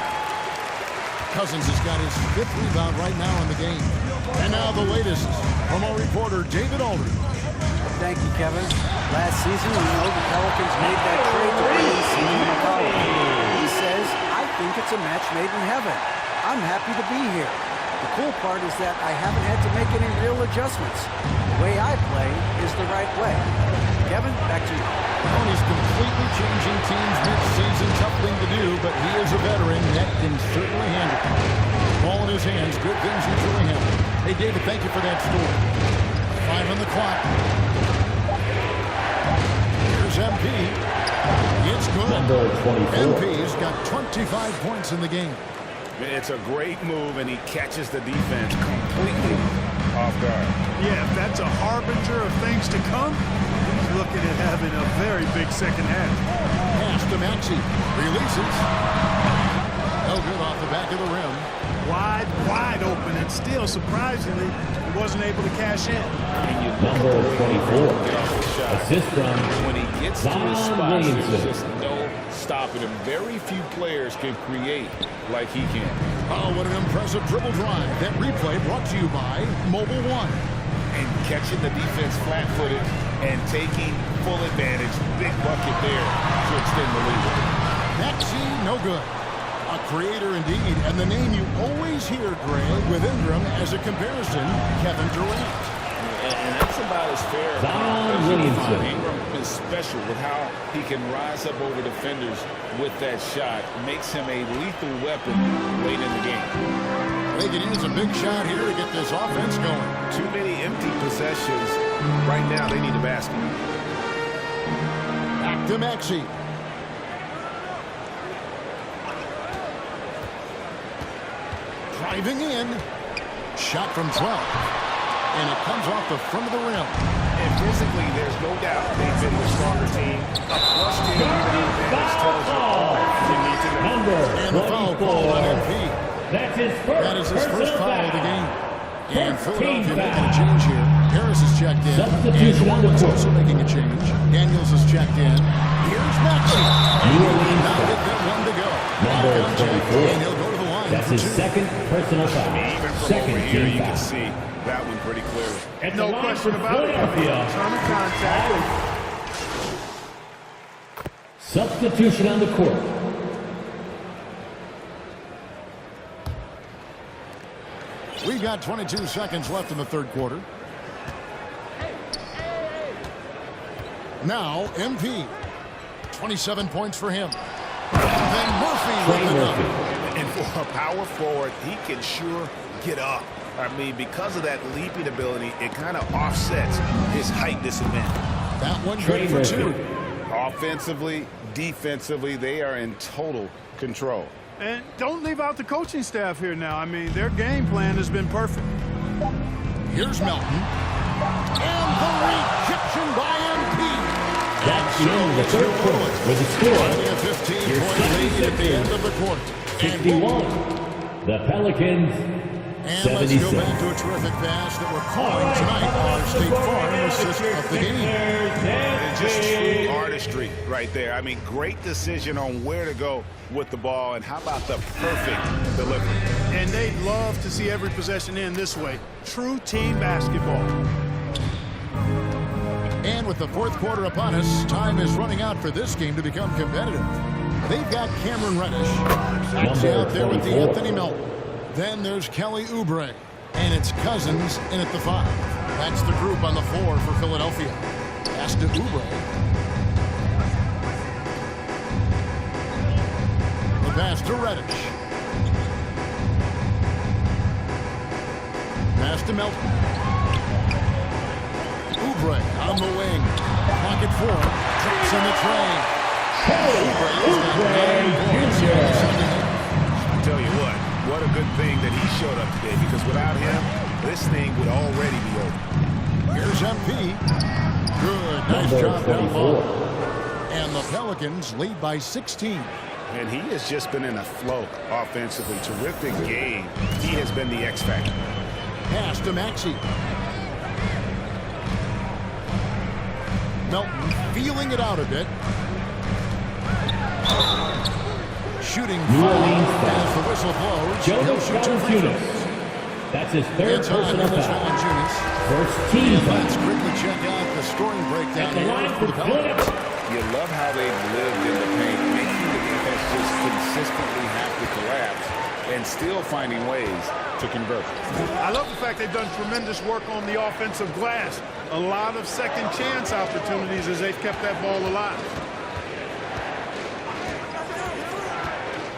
Cousins has got his 5th rebound right now in the game. And now the latest from our reporter, David Aldridge.
Thank you, Kevin. Last season, we know the Pelicans made that trade to bring in CJ McCollum. He says, I think it's a match made in heaven. I'm happy to be here. The cool part is that I haven't had to make any real adjustments. The way I play is the right way. Kevin, back to you.
He's completely changing teams mid-season. Tough thing to do, but he is a veteran that can certainly handle it. Ball in his hands, good things usually happen. Hey, David, thank you for that story. 5 on the clock. Here's MP. It's good.
Number 24.
MP's got 25 points in the game.
It's a great move, and he catches the defense completely off guard.
Yeah, if that's a harbinger of things to come, he's looking at having a very big second half.
Pass to Maxey. Releases. No good off the back of the rim.
Wide open, and still, surprisingly, he wasn't able to cash in.
Number 24. Assist from
when he gets to his spot,
Williamson.
there's just no stopping him. Very few players can create like he can.
Oh, what an impressive dribble drive. That replay brought to you by Mobile One.
And catching the defense flat-footed and taking full advantage. Big bucket there to extend the lead.
Maxey, no good. A creator indeed, and the name you always hear, Greg, with Ingram as a comparison, Kevin Durant.
And that's about as fair.
Williamson.
Ingram is special with how he can rise up over defenders with that shot. Makes him a lethal weapon late in the game.
They can use a big shot here to get this offense going.
Too many empty possessions. Right now, they need a basket.
Back to Maxey. Driving in. Shot from 12. And it comes off the front of the rim.
And physically, there's no doubt they've been the stronger team. A plus 10 rebound advantage tells you all you need to know.
And the foul call on MP.
That's his first.
That is his first foul of the game. And Philadelphia making a change here. Harris is checked in. And New Orleans also making a change. Daniels is checked in. Here's Maxey. Now with that one to go.
Number 24.
And he'll go to the line.
That's his second personal foul.
Even from
Second
over here,
team
you
foul.
can see that one pretty clearly.
At the
No
line
question
for
about it.
Philadelphia.
Ton of contact.
Substitution on the court.
We've got 22 seconds left in the third quarter. Now, MP. 27 points for him. And then Murphy with the dunk.
And for a power forward, he can sure get up. I mean, because of that leaping ability, it kind of offsets his height disadvantage.
That one good for 2.
Offensively, defensively, they are in total control.
And don't leave out the coaching staff here now. I mean, their game plan has been perfect.
Here's Melton. And the rejection by MP.
That's the end of the third quarter with a score.
A 15-point lead at the end of the quarter.
61. The Pelicans
And let's go back to a terrific pass that we're calling tonight our State Farm assist of the game.
And just true artistry right there. I mean, great decision on where to go with the ball, and how about the perfect delivery?
And they'd love to see every possession end this way. True team basketball.
And with the fourth quarter upon us, time is running out for this game to become competitive. They've got Cameron Reddish. Actually out there with the Anthony Melton. Then there's Kelly Oubre. And it's Cousins in at the 5. That's the group on the floor for Philadelphia. Pass to Oubre. The pass to Reddish. Pass to Melton. Oubre on the wing. Pocket 4. Drops in the tray.
I'll tell you what a good thing that he showed up today, because without him, this thing would already be over.
Here's MP. Good, nice job down low. And the Pelicans lead by 16.
And he has just been in a flow offensively. Terrific game. He has been the X factor.
Pass to Maxey. Melton feeling it out a bit. Shooting as the whistle blows. He'll shoot 2 free throws.
That's his third personal foul. First team foul.
Let's quickly check out the scoring breakdown here for the Pelicans.
You love how they've lived in the paint, making the defense just consistently have to collapse and still finding ways to convert.
I love the fact they've done tremendous work on the offensive glass. A lot of second chance opportunities as they've kept that ball alive.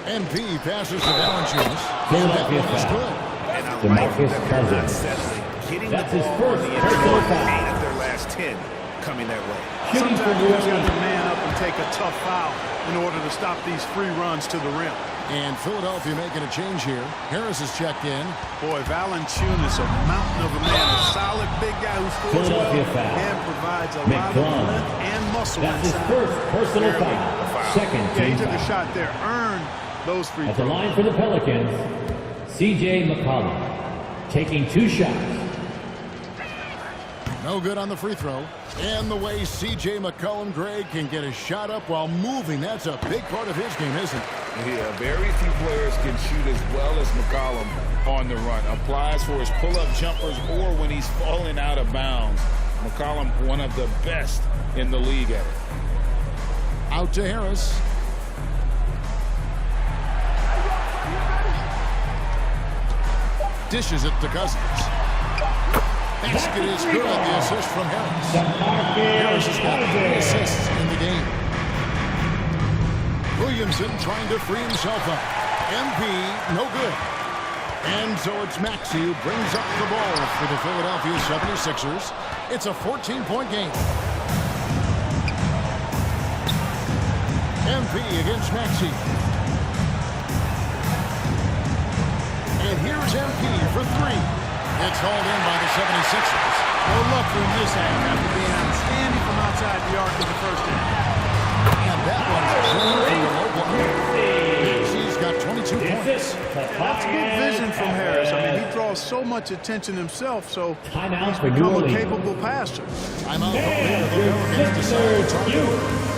MP passes to Valanciunas. And that one is good.
And I like that they're not settling. Hitting the ball on the interior 8 of their last 10 coming that way.
Sometimes you just got to man up and take a tough foul in order to stop these free runs to the rim.
And Philadelphia making a change here. Harris is checked in.
Boy, Valanciunas, a mountain of a man, a solid big guy who scores well and provides a lot of length and muscle.
That's his first personal foul. Second
Yeah, he
team
took a
foul.
shot there, earned those free
At the
throws.
line for the Pelicans, C.J. McCollum taking 2 shots.
No good on the free throw. And the way C.J. McCollum, Greg, can get a shot up while moving, that's a big part of his game, isn't it?
Yeah, very few players can shoot as well as McCollum on the run. Applies for his pull-up jumpers or when he's falling out of bounds. McCollum, one of the best in the league at it.
Out to Harris. Dishes it to Cousins. Basket is good. The assist from Harris. Harris has got 3 assists in the game. Williamson trying to free himself up. MP, no good. And so it's Maxey who brings up the ball for the Philadelphia 76ers. It's a 14-point game. MP against Maxey. And here's MP for 3. It's hauled in by the 76ers.
No luck for him this half after being outstanding from outside the arc in the first half.
And that one's clean from the low block. He's got 22 points.
That's good vision from Harris. I mean, he draws so much attention himself, so he's
for
become
New
a capable passer.
Timeout called here. The Pelicans decide to target.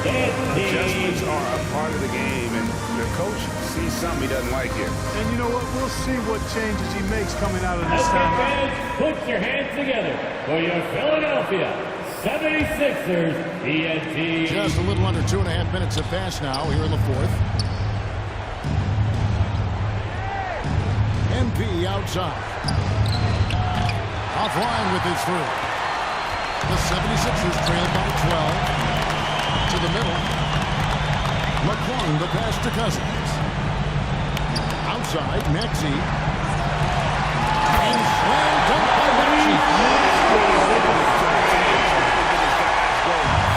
Adjustments are a part of the game, and the coach sees something he doesn't like here.
And you know what? We'll see what changes he makes coming out of this timeout.
Put your hands together for your Philadelphia 76ers TNT.
Just a little under 2.5 minutes have passed now here in the fourth. MP outside. Offline with his 3. The 76ers trail by 12. To the middle. McClung, the pass to Cousins. Outside, Maxey. And slam dunk by Maxey.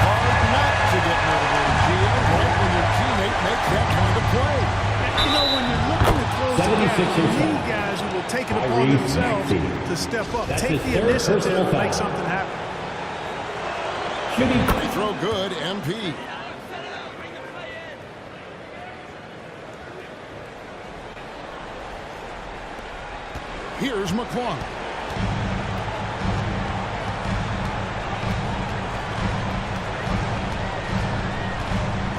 Hard not to get motivated, Gio, right when your teammate makes that kind of play.
You know, when you're looking to close the gap, you need guys who will take it upon themselves to step up. Take the initiative and make something happen.
Free throw good, MP. Here's McClung.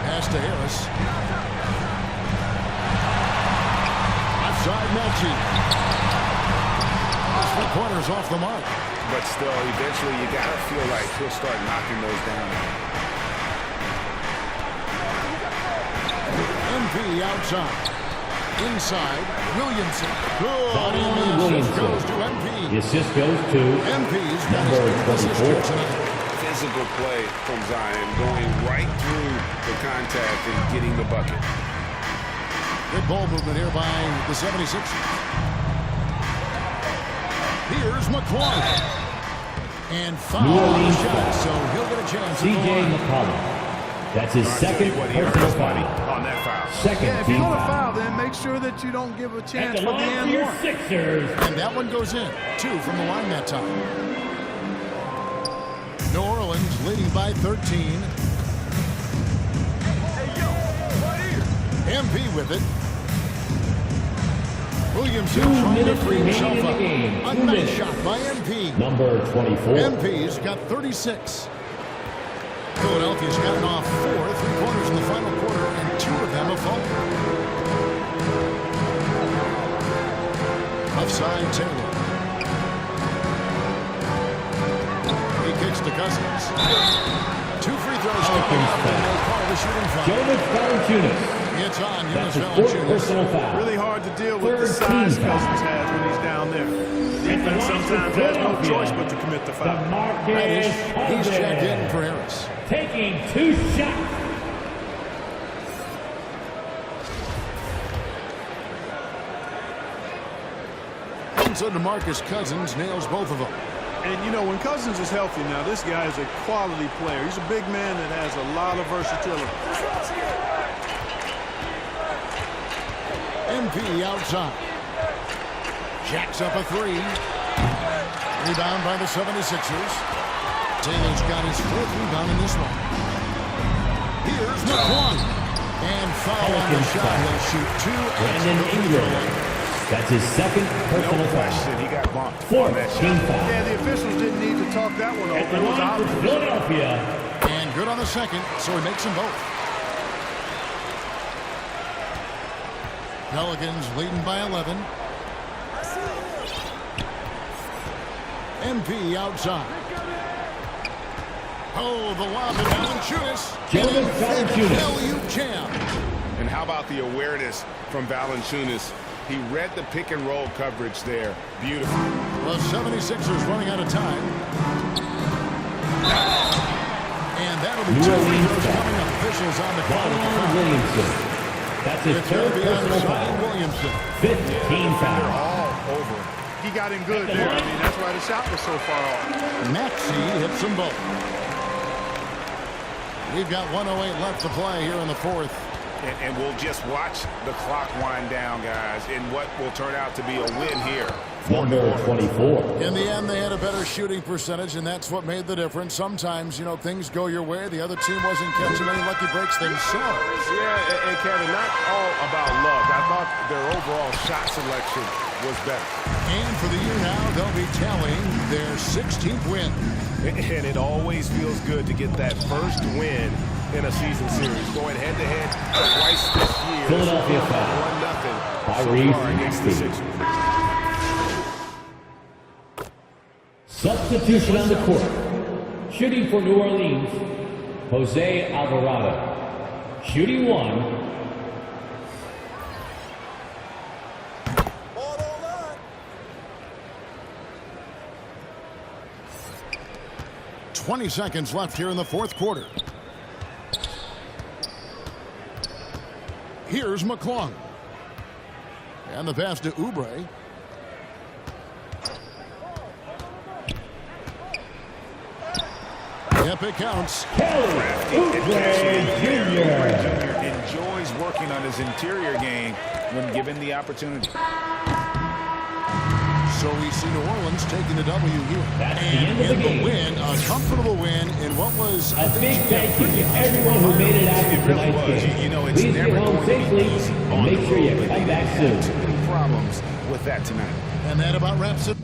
Pass to Harris. Offside Melchi. Three-pointers off the mark.
But still, eventually you got to feel like he'll start knocking those down.
MP outside. Inside, Williamson. Good.
Williamson.
Goes to MP.
The assist goes to
MP's
number 24.
Physical play from Zion, going right through the contact and getting the bucket.
Good ball movement here by the 76ers. Here's McClung. And foul shot, so he'll get a chance.
C.J. McCollum. That's his second personal foul.
On that foul.
Second
If
team
you're going to
foul.
foul, then make sure that you don't give a chance
At the
for the
line for
end
your
one.
Sixers.
And that one goes in. 2 from the line that time. New Orleans leading by 13. MP with it. Williamson
2
trying to
minutes
free himself
remaining in the
up.
game.
A
2
nice
minutes.
shot by MP.
Number 24.
MP's got 36. Philadelphia's gotten off 4 3-quarters in the final quarter, and 2 of them have fallen. Offside Taylor. He kicks to Cousins. 2 free throws coming up, and they call the shooting foul.
Jonas Valanciunas.
It's on
That's
Jonas
his fourth
Valanciunas.
personal foul.
Really hard to deal with the
Third
size
team foul.
Cousins has when he's down there. Defense sometimes has no choice but to commit the foul.
He's checked in for Harris.
Taking 2 shots.
So DeMarcus Cousins nails both of them.
And, you know, when Cousins is healthy now, this guy is a quality player. He's a big man that has a lot of versatility.
MP outside. Jacks up a 3. Rebound by the 76ers. Taylor's got his 4th rebound in this one. Here's McClung. And foul on the shot. He'll shoot 2.
Brandon Ingram. That's his second personal foul.
He got bumped.
Fourth team foul.
Yeah, the officials didn't need to talk that one
At
over.
the
It was
line for
obvious.
Philadelphia.
And good on the second, so he makes them both. Pelicans leading by 11. MP outside. Oh, the lob to Valanciunas.
Jonas Valanciunas.
L.U. jam.
And how about the awareness from Valanciunas? He read the pick and roll coverage there. Beautiful.
The 76ers running out of time. And that'll be 2 free throws coming up. Officials on the call.
Williamson. That's his third personal foul.
Williamson.
5th team foul.
All over.
He got him good there. I mean, that's why the shot was so far off.
Maxey hits them both. We've got 1:08 left to play here in the 4th.
And we'll just watch the clock wind down, guys, in what will turn out to be a win here.
Number 24.
In the end, they had a better shooting percentage, and that's what made the difference. Sometimes, you know, things go your way. The other team wasn't catching any lucky breaks themselves.
Yeah, and Kevin, not all about luck. I thought their overall shot selection was better.
And for the year now, they'll be tallying their 16th win.
And it always feels good to get that first win in a season series. Going head-to-head twice this year.
Philadelphia foul.
1-0 so far against the Sixers.
Substitution on the court. Shooting for New Orleans, Jose Alvarado. Shooting 1.
20 seconds left here in the 4th quarter. Here's McClung. And the pass to Oubre. Yep, it counts.
Enjoys working on his interior game when given the opportunity.
So we see New Orleans taking the W here.
That's
and
the end of the
in
game.
the win, a comfortable win in what was
A big thank you to everyone who made it out to tonight's game.
You know, it's
Please get
never
home
going to be
safely
easy
and
on
make
the
sure you
road,
come
but
back
they had
soon.
too many problems with that tonight.
And that about wraps it.